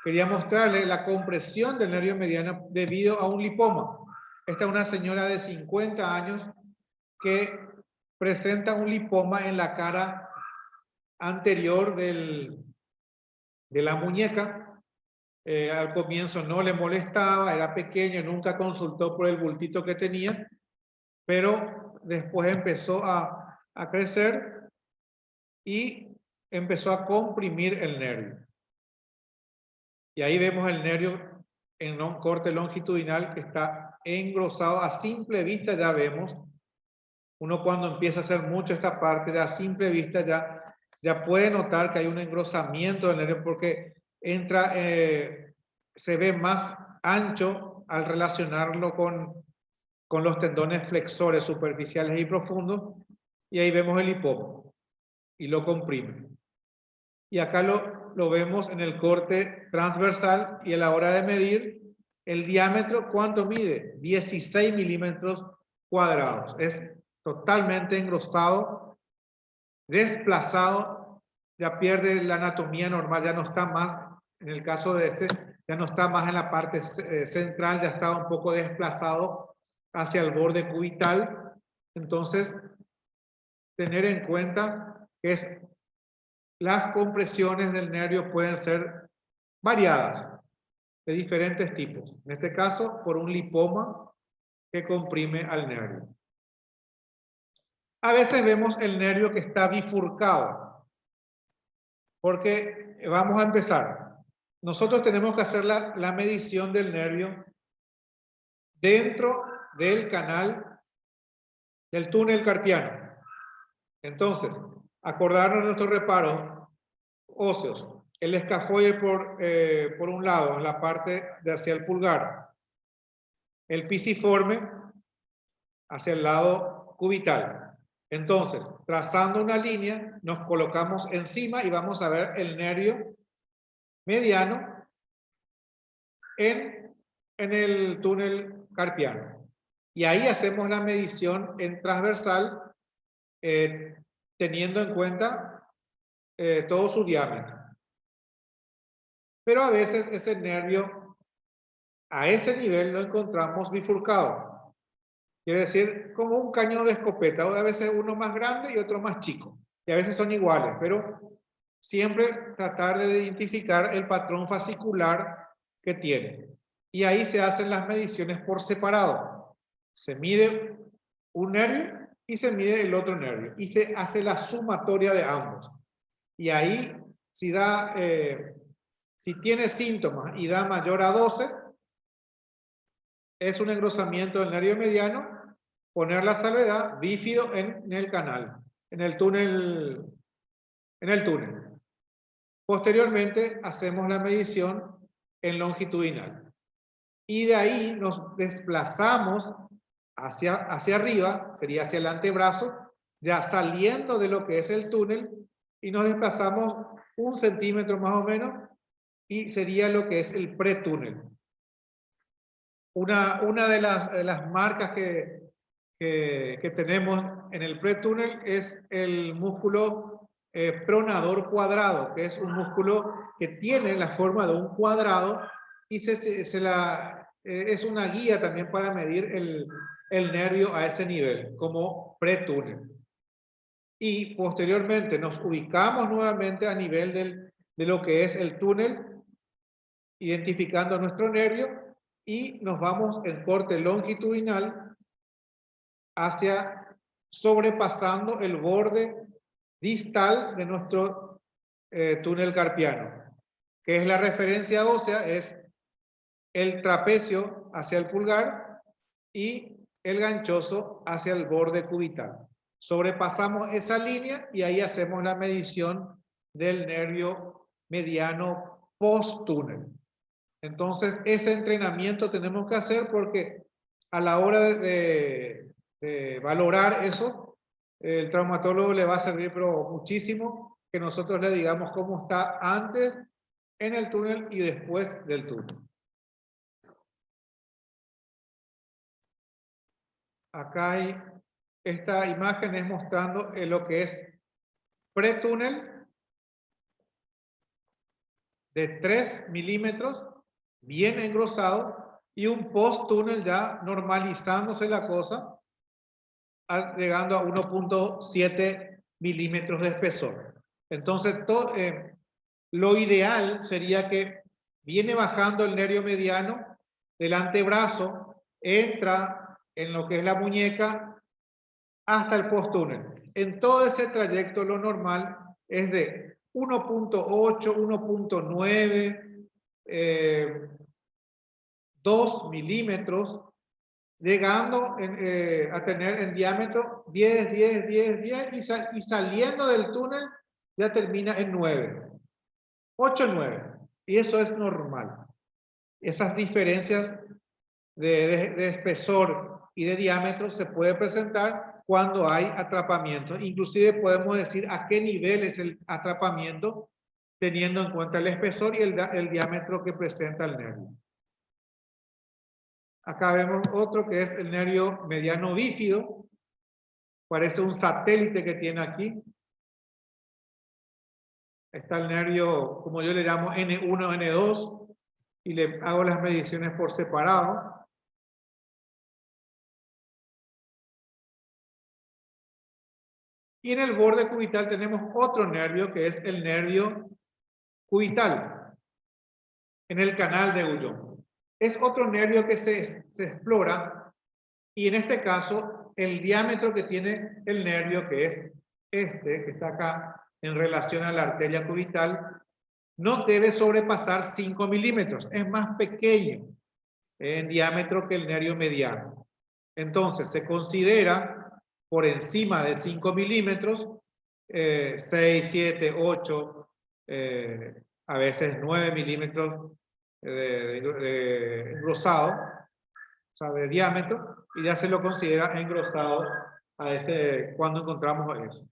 Quería mostrarle la compresión del nervio mediano debido a un lipoma. Esta es una señora de 50 años que presenta un lipoma en la cara anterior de la muñeca. Al comienzo no le molestaba, era pequeño, nunca consultó por el bultito que tenía, pero después empezó a crecer y empezó a comprimir el nervio. Y ahí vemos el nervio en un corte longitudinal que está engrosado. A simple vista ya vemos, uno cuando empieza a hacer mucho esta parte, ya a simple vista ya puede notar que hay un engrosamiento del nervio porque entra, se ve más ancho al relacionarlo con los tendones flexores superficiales y profundos, y ahí vemos el lipoma y lo comprime. Y acá lo vemos en el corte transversal, y a la hora de medir el diámetro, ¿cuánto mide? 16 milímetros cuadrados. Es totalmente engrosado, desplazado, ya pierde la anatomía normal, ya no está más, en el caso de este, ya no está más en la parte central, ya está un poco desplazado hacia el borde cubital. Entonces, tener en cuenta que las compresiones del nervio pueden ser variadas, de diferentes tipos. En este caso, por un lipoma que comprime al nervio. A veces vemos el nervio que está bifurcado, porque vamos a empezar. Nosotros tenemos que hacer la medición del nervio dentro del canal del túnel carpiano. Entonces, acordarnos de nuestros reparos óseos. El escafoide por un lado, en la parte de hacia el pulgar. El pisiforme hacia el lado cubital. Entonces, trazando una línea, nos colocamos encima y vamos a ver el nervio mediano en el túnel carpiano. Y ahí hacemos la medición en transversal, teniendo en cuenta todo su diámetro. Pero a veces ese nervio, a ese nivel, lo encontramos bifurcado. Quiere decir, como un cañón de escopeta, o a veces uno más grande y otro más chico. Y a veces son iguales, pero siempre tratar de identificar el patrón fascicular que tiene. Y ahí se hacen las mediciones por separado. Se mide un nervio y se mide el otro nervio. Y se hace la sumatoria de ambos. Y ahí, si tiene síntomas y da mayor a 12, es un engrosamiento del nervio mediano, poner la salvedad bífido en el canal, en el túnel. Posteriormente, hacemos la medición en longitudinal. Y de ahí nos desplazamos hacia arriba, sería hacia el antebrazo, ya saliendo de lo que es el túnel, y nos desplazamos 1 centímetro más o menos, y sería lo que es el pretúnel. Una de las marcas que tenemos en el pretúnel es el músculo pronador cuadrado, que es un músculo que tiene la forma de un cuadrado y es una guía también para medir el nervio a ese nivel, como pretúnel. Y posteriormente nos ubicamos nuevamente a nivel de lo que es el túnel, identificando nuestro nervio, y nos vamos en corte longitudinal sobrepasando el borde distal de nuestro túnel carpiano, que es la referencia ósea, es el trapecio hacia el pulgar y el ganchoso hacia el borde cubital. Sobrepasamos esa línea y ahí hacemos la medición del nervio mediano post-túnel. Entonces, ese entrenamiento tenemos que hacer porque a la hora de valorar eso, el traumatólogo le va a servir pero muchísimo que nosotros le digamos cómo está antes en el túnel y después del túnel. Acá hay esta imagen es mostrando lo que es pretúnel de 3 milímetros, bien engrosado, y un post-túnel ya normalizándose la cosa, llegando a 1.7 milímetros de espesor. Entonces, lo ideal sería que viene bajando el nervio mediano del antebrazo, entra en lo que es la muñeca hasta el post-túnel. En todo ese trayecto lo normal es de 1.8, 1.9, 2 milímetros, llegando a tener en diámetro 10, 10, 10, 10 y saliendo del túnel ya termina en 9, 8, 9. Y eso es normal. Esas diferencias de espesor y de diámetro se puede presentar cuando hay atrapamiento. Inclusive podemos decir a qué nivel es el atrapamiento teniendo en cuenta el espesor y el diámetro que presenta el nervio. Acá vemos otro que es el nervio mediano bífido. Parece un satélite que tiene aquí. Está el nervio, como yo le llamo, N1, N2. Y le hago las mediciones por separado. Y en el borde cubital tenemos otro nervio que es el nervio cubital. En el canal de Guyon. Es otro nervio que se explora. Y en este caso, el diámetro que tiene el nervio, que es este, que está acá en relación a la arteria cubital, no debe sobrepasar 5 milímetros. Es más pequeño en diámetro que el nervio mediano. Entonces, se considera por encima de 5 milímetros, 6, 7, 8, a veces 9 milímetros de engrosado, o sea, de diámetro, y ya se lo considera engrosado cuando encontramos eso.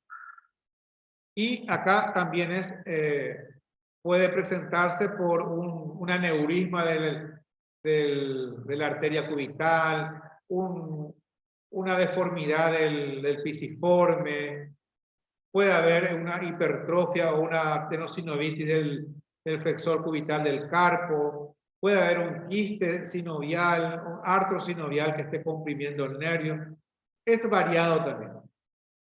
Y acá también puede presentarse por un aneurisma de la arteria cubital, una deformidad del pisiforme, puede haber una hipertrofia o una tenosinovitis del flexor cubital del carpo, puede haber un quiste sinovial, un artrosinovial que esté comprimiendo el nervio. Es variado también.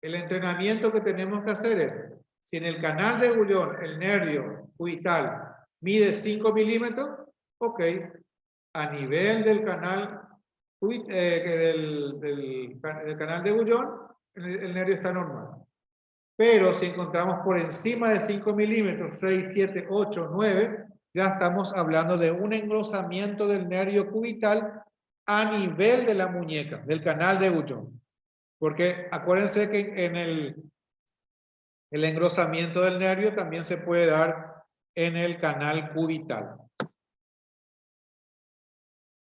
El entrenamiento que tenemos que hacer es, si en el canal de Guyon el nervio cubital mide 5 milímetros, ok, a nivel del canal, del canal de Guyon, el nervio está normal. Pero si encontramos por encima de 5 milímetros, 6, 7, 8, 9, ya estamos hablando de un engrosamiento del nervio cubital a nivel de la muñeca, del canal de Guyon. Porque acuérdense que en el engrosamiento del nervio también se puede dar en el canal cubital.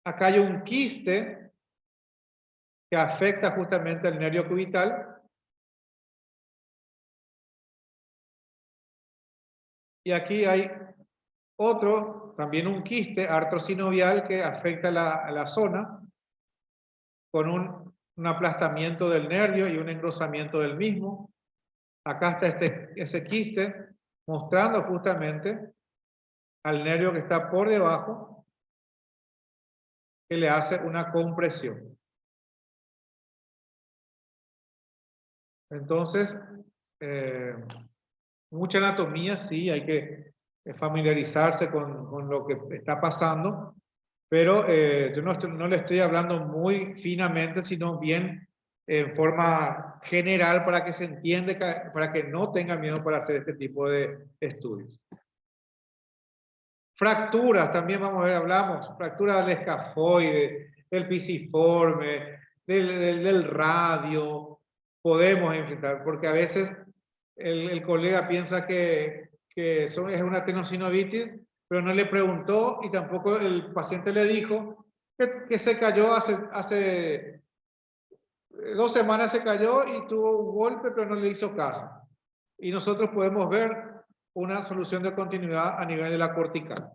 Acá hay un quiste que afecta justamente al nervio cubital. Y aquí hay otro, también un quiste artrosinovial que afecta a la zona con un aplastamiento del nervio y un engrosamiento del mismo. Acá está ese quiste mostrando justamente al nervio que está por debajo que le hace una compresión. Entonces, mucha anatomía, sí, hay que familiarizarse con lo que está pasando, pero yo no le estoy hablando muy finamente, sino bien en forma general para que se entienda, para que no tenga miedo para hacer este tipo de estudios. Fracturas, también vamos a ver, hablamos, fractura del escafoide, del pisiforme, del radio, podemos enfrentar, porque a veces el colega piensa que es una tenosinovitis, pero no le preguntó y tampoco el paciente le dijo que se cayó hace 2 semanas se cayó y tuvo un golpe, pero no le hizo caso. Y nosotros podemos ver una solución de continuidad a nivel de la cortical.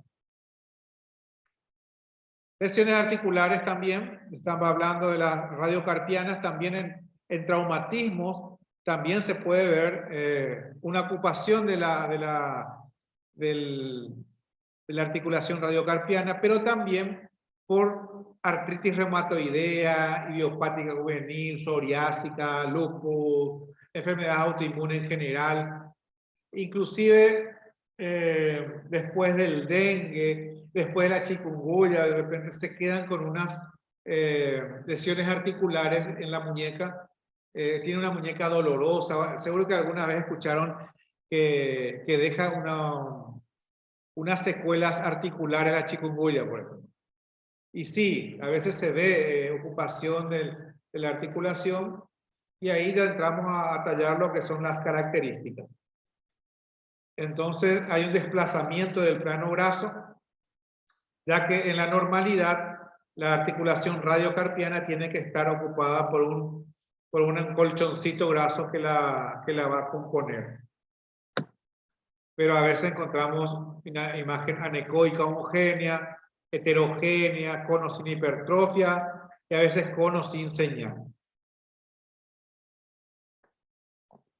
Lesiones articulares también, estamos hablando de las radiocarpianas, también en traumatismos, también se puede ver una ocupación de la articulación radiocarpiana, pero también por artritis reumatoidea, idiopática juvenil, psoriásica, lupus, enfermedad autoinmune en general, inclusive después del dengue, después de la chikungunya, de repente se quedan con unas lesiones articulares en la muñeca, tiene una muñeca dolorosa, seguro que alguna vez escucharon que deja unas secuelas articulares la chikungunya, por ejemplo. Y sí, a veces se ve ocupación de la articulación y ahí ya entramos a tallar lo que son las características. Entonces hay un desplazamiento del plano brazo, ya que en la normalidad la articulación radiocarpiana tiene que estar ocupada por un colchoncito graso que la va a componer. Pero a veces encontramos una imagen anecoica homogénea, heterogénea, cono sin hipertrofia y a veces cono sin señal.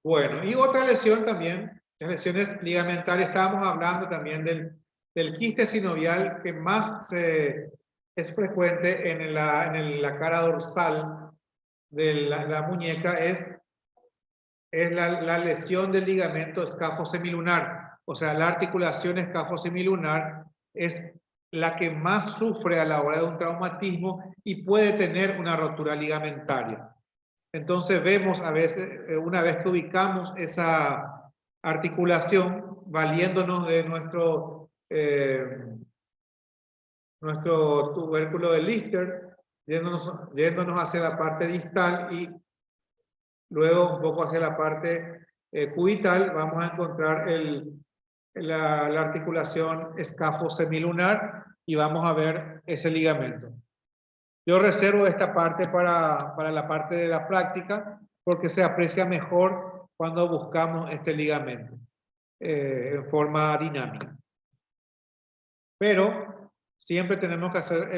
Bueno, y otra lesión también, las lesiones ligamentarias, estábamos hablando también del quiste sinovial que más es frecuente en la cara dorsal de la muñeca, es la lesión del ligamento escafo-semilunar. O sea, la articulación escafo-semilunar es la que más sufre a la hora de un traumatismo y puede tener una rotura ligamentaria. Entonces vemos a veces, una vez que ubicamos esa articulación, valiéndonos de nuestro tubérculo de Lister, yéndonos hacia la parte distal y luego un poco hacia la parte cubital, vamos a encontrar la articulación escafo-semilunar y vamos a ver ese ligamento. Yo reservo esta parte para la parte de la práctica porque se aprecia mejor cuando buscamos este ligamento en forma dinámica. Pero siempre tenemos que hacer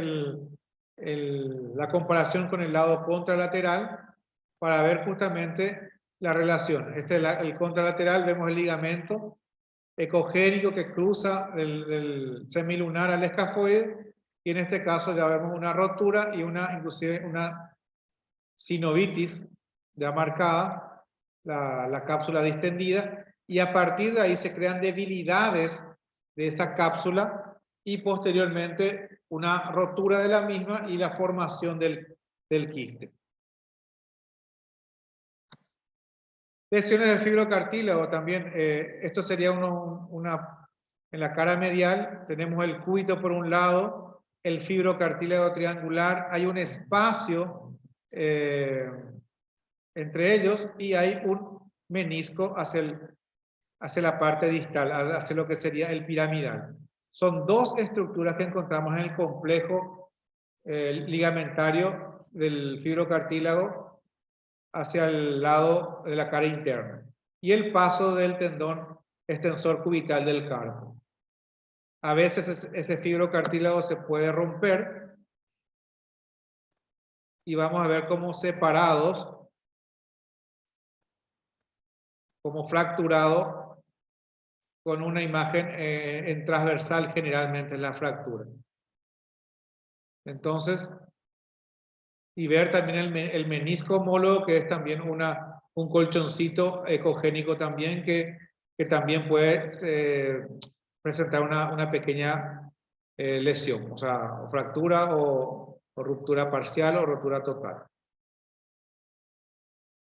la comparación con el lado contralateral para ver justamente la relación. El contralateral, vemos el ligamento ecogénico que cruza del semilunar al escafoide, y en este caso ya vemos una rotura y inclusive una sinovitis ya marcada, la cápsula distendida, y a partir de ahí se crean debilidades de esa cápsula y posteriormente una rotura de la misma y la formación del quiste. Lesiones del fibrocartílago también. Esto sería en la cara medial. Tenemos el cúbito por un lado, el fibrocartílago triangular. Hay un espacio entre ellos y hay un menisco hacia la parte distal, hacia lo que sería el piramidal. Son dos estructuras que encontramos en el complejo ligamentario del fibrocartílago hacia el lado de la cara interna. Y el paso del tendón extensor cubital del carpo. A veces ese fibrocartílago se puede romper y vamos a ver cómo separados, como fracturado, con una imagen en transversal generalmente en la fractura. Entonces, y ver también el menisco homólogo, que es también un colchoncito ecogénico también, que también puede presentar una pequeña lesión, o sea, o fractura o ruptura parcial o ruptura total.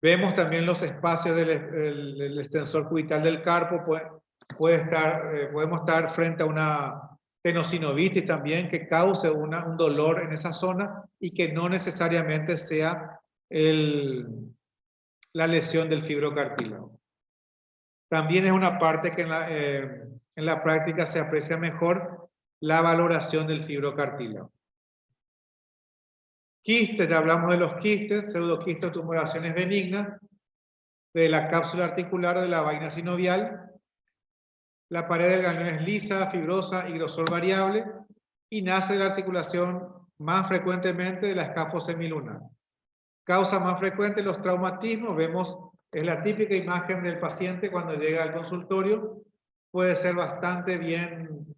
Vemos también los espacios del extensor cubital del carpo. Podemos estar frente a una tenosinovitis también que cause un dolor en esa zona y que no necesariamente sea la lesión del fibrocartílago. También es una parte que en la práctica se aprecia mejor la valoración del fibrocartílago. Quistes, ya hablamos de los quistes, pseudoquistes o tumoraciones benignas de la cápsula articular o de la vaina sinovial. La pared del ganglión es lisa, fibrosa y grosor variable y nace de la articulación más frecuentemente de la escafo semilunar. Causa más frecuente los traumatismos. Vemos, es la típica imagen del paciente cuando llega al consultorio. Puede ser bastante bien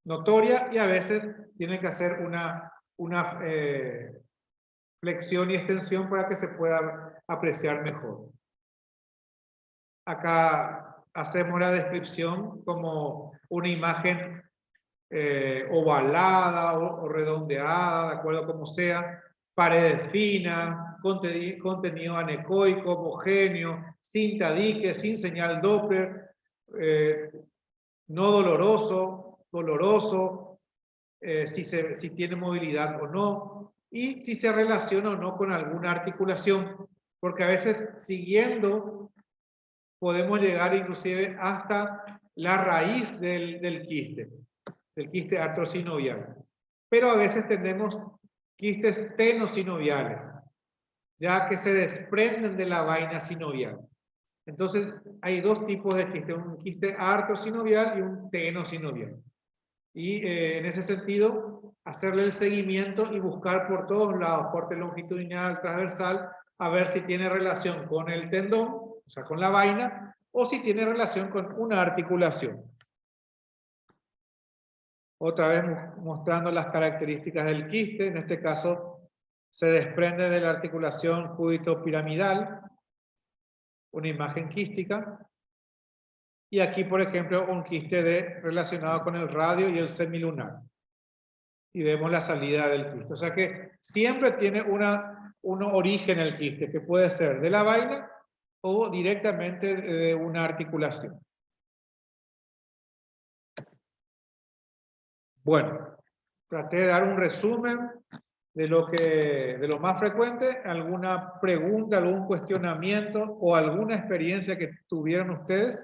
notoria y a veces tiene que hacer una flexión y extensión para que se pueda apreciar mejor. Acá hacemos la descripción como una imagen ovalada o redondeada, de acuerdo a como sea, paredes finas, contenido anecoico, homogéneo, sin tabique, sin señal Doppler, no doloroso, si tiene movilidad o no, y si se relaciona o no con alguna articulación, porque a veces siguiendo podemos llegar inclusive hasta la raíz del quiste artrosinovial. Pero a veces tenemos quistes tenosinoviales, ya que se desprenden de la vaina sinovial. Entonces hay dos tipos de quiste, un quiste artrosinovial y un tenosinovial. Y en ese sentido, hacerle el seguimiento y buscar por todos lados, corte longitudinal, transversal, a ver si tiene relación con el tendón, o sea, con la vaina, o si tiene relación con una articulación. Otra vez mostrando las características del quiste. En este caso, se desprende de la articulación cúbito-piramidal, una imagen quística. Y aquí, por ejemplo, un quiste relacionado con el radio y el semilunar. Y vemos la salida del quiste. O sea que siempre tiene un origen el quiste, que puede ser de la vaina o directamente de una articulación. Bueno, traté de dar un resumen de lo más frecuente. ¿Alguna pregunta, algún cuestionamiento o alguna experiencia que tuvieron ustedes?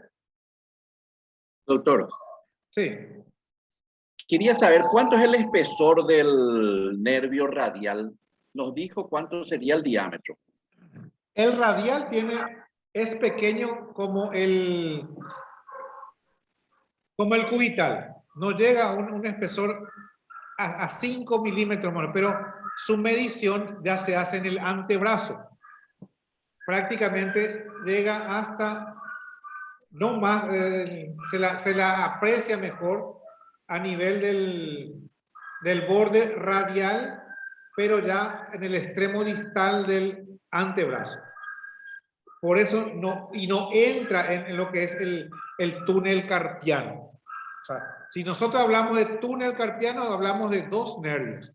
Doctor. Sí. Quería saber cuánto es el espesor del nervio radial. Nos dijo cuánto sería el diámetro. El radial es pequeño como el cubital. No llega a un espesor a 5 milímetros, pero su medición ya se hace en el antebrazo. Prácticamente llega hasta, no más, se la aprecia mejor a nivel del borde radial, pero ya en el extremo distal del antebrazo. Por eso no entra en lo que es el túnel carpiano. O sea, si nosotros hablamos de túnel carpiano, hablamos de dos nervios.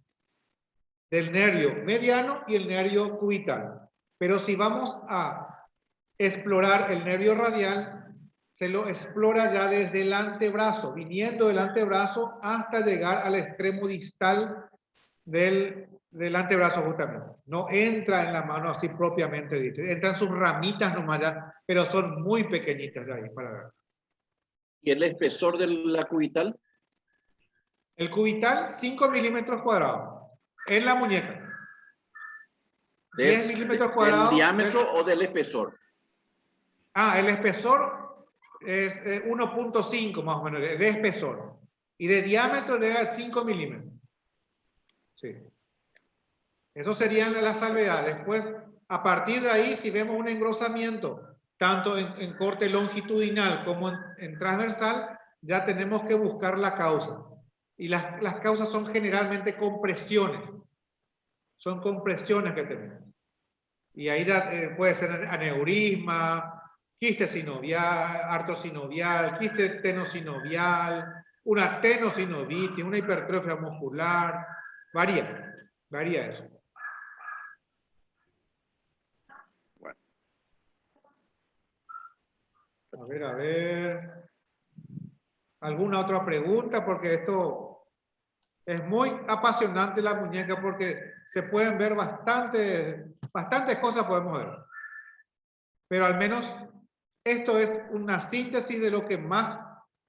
Del nervio mediano y el nervio cubital. Pero si vamos a explorar el nervio radial, se lo explora ya desde el antebrazo, viniendo del antebrazo hasta llegar al extremo distal del antebrazo justamente. No entra en la mano así propiamente dicho. Entran sus ramitas nomás ya, pero son muy pequeñitas de ahí para ver. ¿Y el espesor de la cubital? El cubital, 5 milímetros cuadrados. En la muñeca. 10 milímetros cuadrados. ¿Del diámetro o del espesor? El espesor es 1.5 más o menos de espesor. Y de diámetro llega a 5 milímetros. Sí. Eso serían las salvedades. Después, a partir de ahí, si vemos un engrosamiento, tanto en corte longitudinal como en transversal, ya tenemos que buscar la causa. Y las causas son generalmente compresiones. Son compresiones que tenemos. Y ahí puede ser aneurisma, quiste sinovial, artosinovial, quiste tenosinovial, una tenosinovitis, una hipertrofia muscular. Varía eso. Bueno. A ver. ¿Alguna otra pregunta? Porque esto es muy apasionante la muñeca porque se pueden ver bastantes cosas podemos ver. Pero al menos esto es una síntesis de lo que más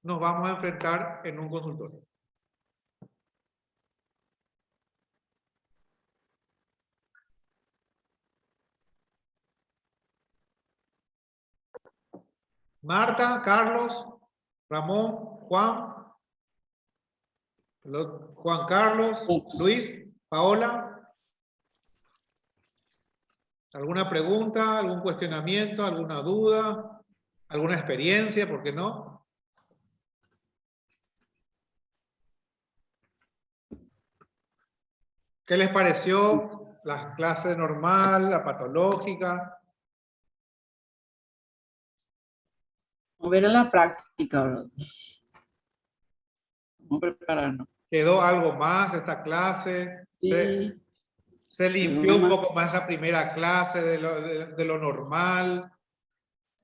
nos vamos a enfrentar en un consultorio. Marta, Carlos, Ramón, Juan, Juan Carlos, Luis, Paola. ¿Alguna pregunta, algún cuestionamiento, alguna duda, alguna experiencia? ¿Por qué no? ¿Qué les pareció las clases normal, la patológica? Vamos a ver en la práctica, ¿verdad? Vamos a prepararnos. ¿Quedó algo más esta clase? Sí. ¿Se limpió un poco más esa primera clase de lo normal?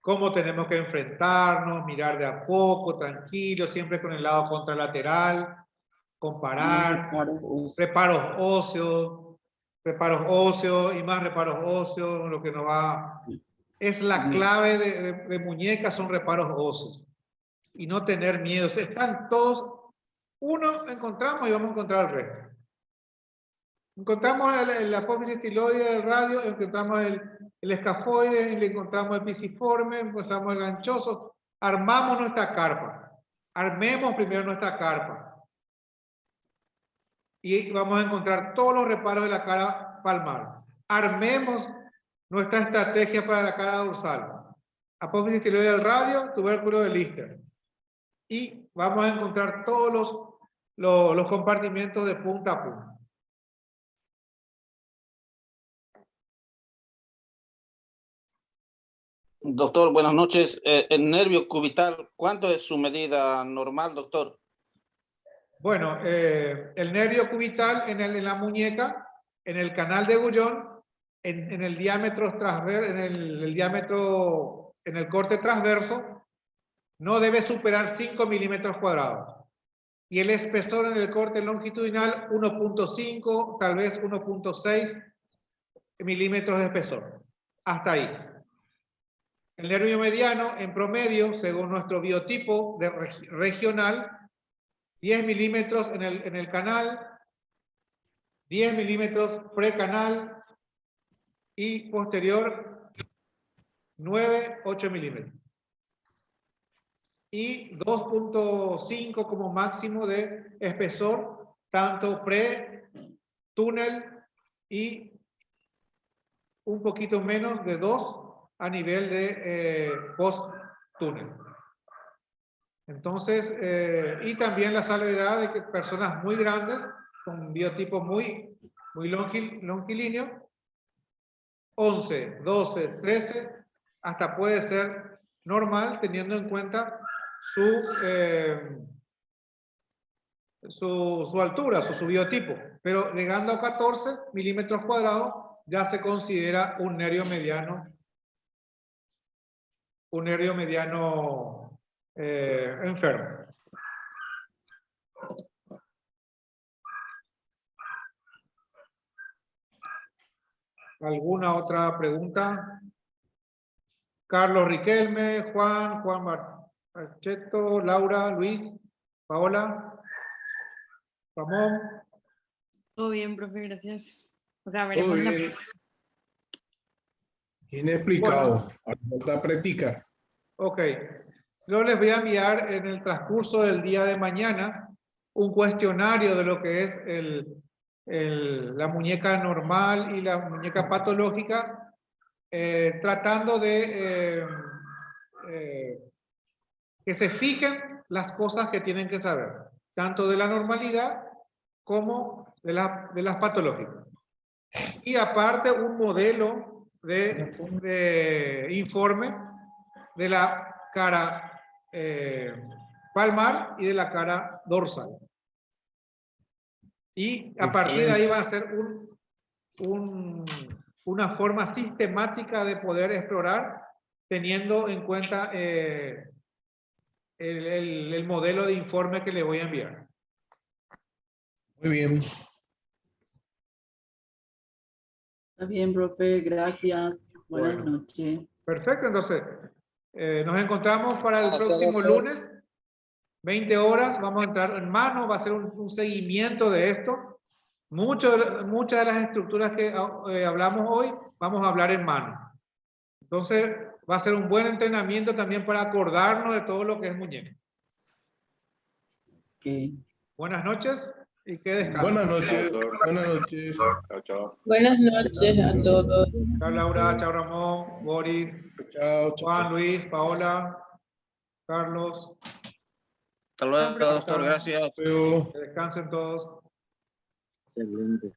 ¿Cómo tenemos que enfrentarnos? Mirar de a poco, tranquilo, siempre con el lado contralateral, comparar, reparos óseos y más reparos óseos, lo que nos va... Es la clave de muñecas, son reparos óseos. Y no tener miedo. Están todos, uno encontramos y vamos a encontrar el resto. Encontramos la apófisis estiloide del radio, encontramos el escafoide, le encontramos el pisiforme, encontramos el ganchoso. Armamos nuestra carpa. Armemos primero nuestra carpa. Y vamos a encontrar todos los reparos de la cara palmar. Armemos nuestra estrategia para la cara dorsal. Apófisis estiloide del radio, tubérculo de Lister. Y vamos a encontrar todos los compartimentos de punta a punta. Doctor, buenas noches. El nervio cubital, ¿cuánto es su medida normal, doctor? Bueno, el nervio cubital en la muñeca, en el canal de Gullón, en el diámetro transverso, en el corte transverso, no debe superar 5 milímetros cuadrados. Y el espesor en el corte longitudinal, 1.5, tal vez 1.6 milímetros de espesor. Hasta ahí. El nervio mediano, en promedio, según nuestro biotipo regional, 10 milímetros en el canal, 10 milímetros precanal y posterior 9, 8 milímetros. Y 2.5 como máximo de espesor, tanto pre-túnel y un poquito menos de 2 a nivel de post-túnel. Entonces, y también la salvedad de que personas muy grandes, con biotipo muy longilíneo, 11, 12, 13, hasta puede ser normal teniendo en cuenta su altura, su biotipo. Pero llegando a 14 milímetros cuadrados, ya se considera un nervio mediano un nervio mediano enfermo. ¿Alguna otra pregunta? Carlos Riquelme, Juan Marcheto, Laura, Luis, Paola, Ramón. Todo bien, profe, gracias. O sea, Todo veremos la... bien. Bien explicado. Ahora falta practicar. Ok. Yo les voy a enviar en el transcurso del día de mañana un cuestionario de lo que es la muñeca normal y la muñeca patológica, tratando de que se fijen las cosas que tienen que saber, tanto de la normalidad como de las patológicas. Y aparte un modelo de informe de la cara palmar y de la cara dorsal. Y a partir de ahí va a ser una forma sistemática de poder explorar, teniendo en cuenta el modelo de informe que le voy a enviar. Muy bien. Está bien, profe, gracias. Buenas Bueno. noches. Perfecto, entonces nos encontramos para el Gracias, próximo doctor. lunes, 20 horas, vamos a entrar en mano, va a ser un seguimiento de esto. Muchas de las estructuras que hablamos hoy, vamos a hablar en mano. Entonces, va a ser un buen entrenamiento también para acordarnos de todo lo que es muñeca. Ok. Buenas noches y que descansen. Buenas noches. Buenas noches. Chao, chao. Buenas noches a todos. Chao Laura, chao Ramón, Boris, Chao, chao. Juan, Luis, Paola, Carlos. Hasta luego, doctor. Gracias. Chao. Que descansen todos. Excelente.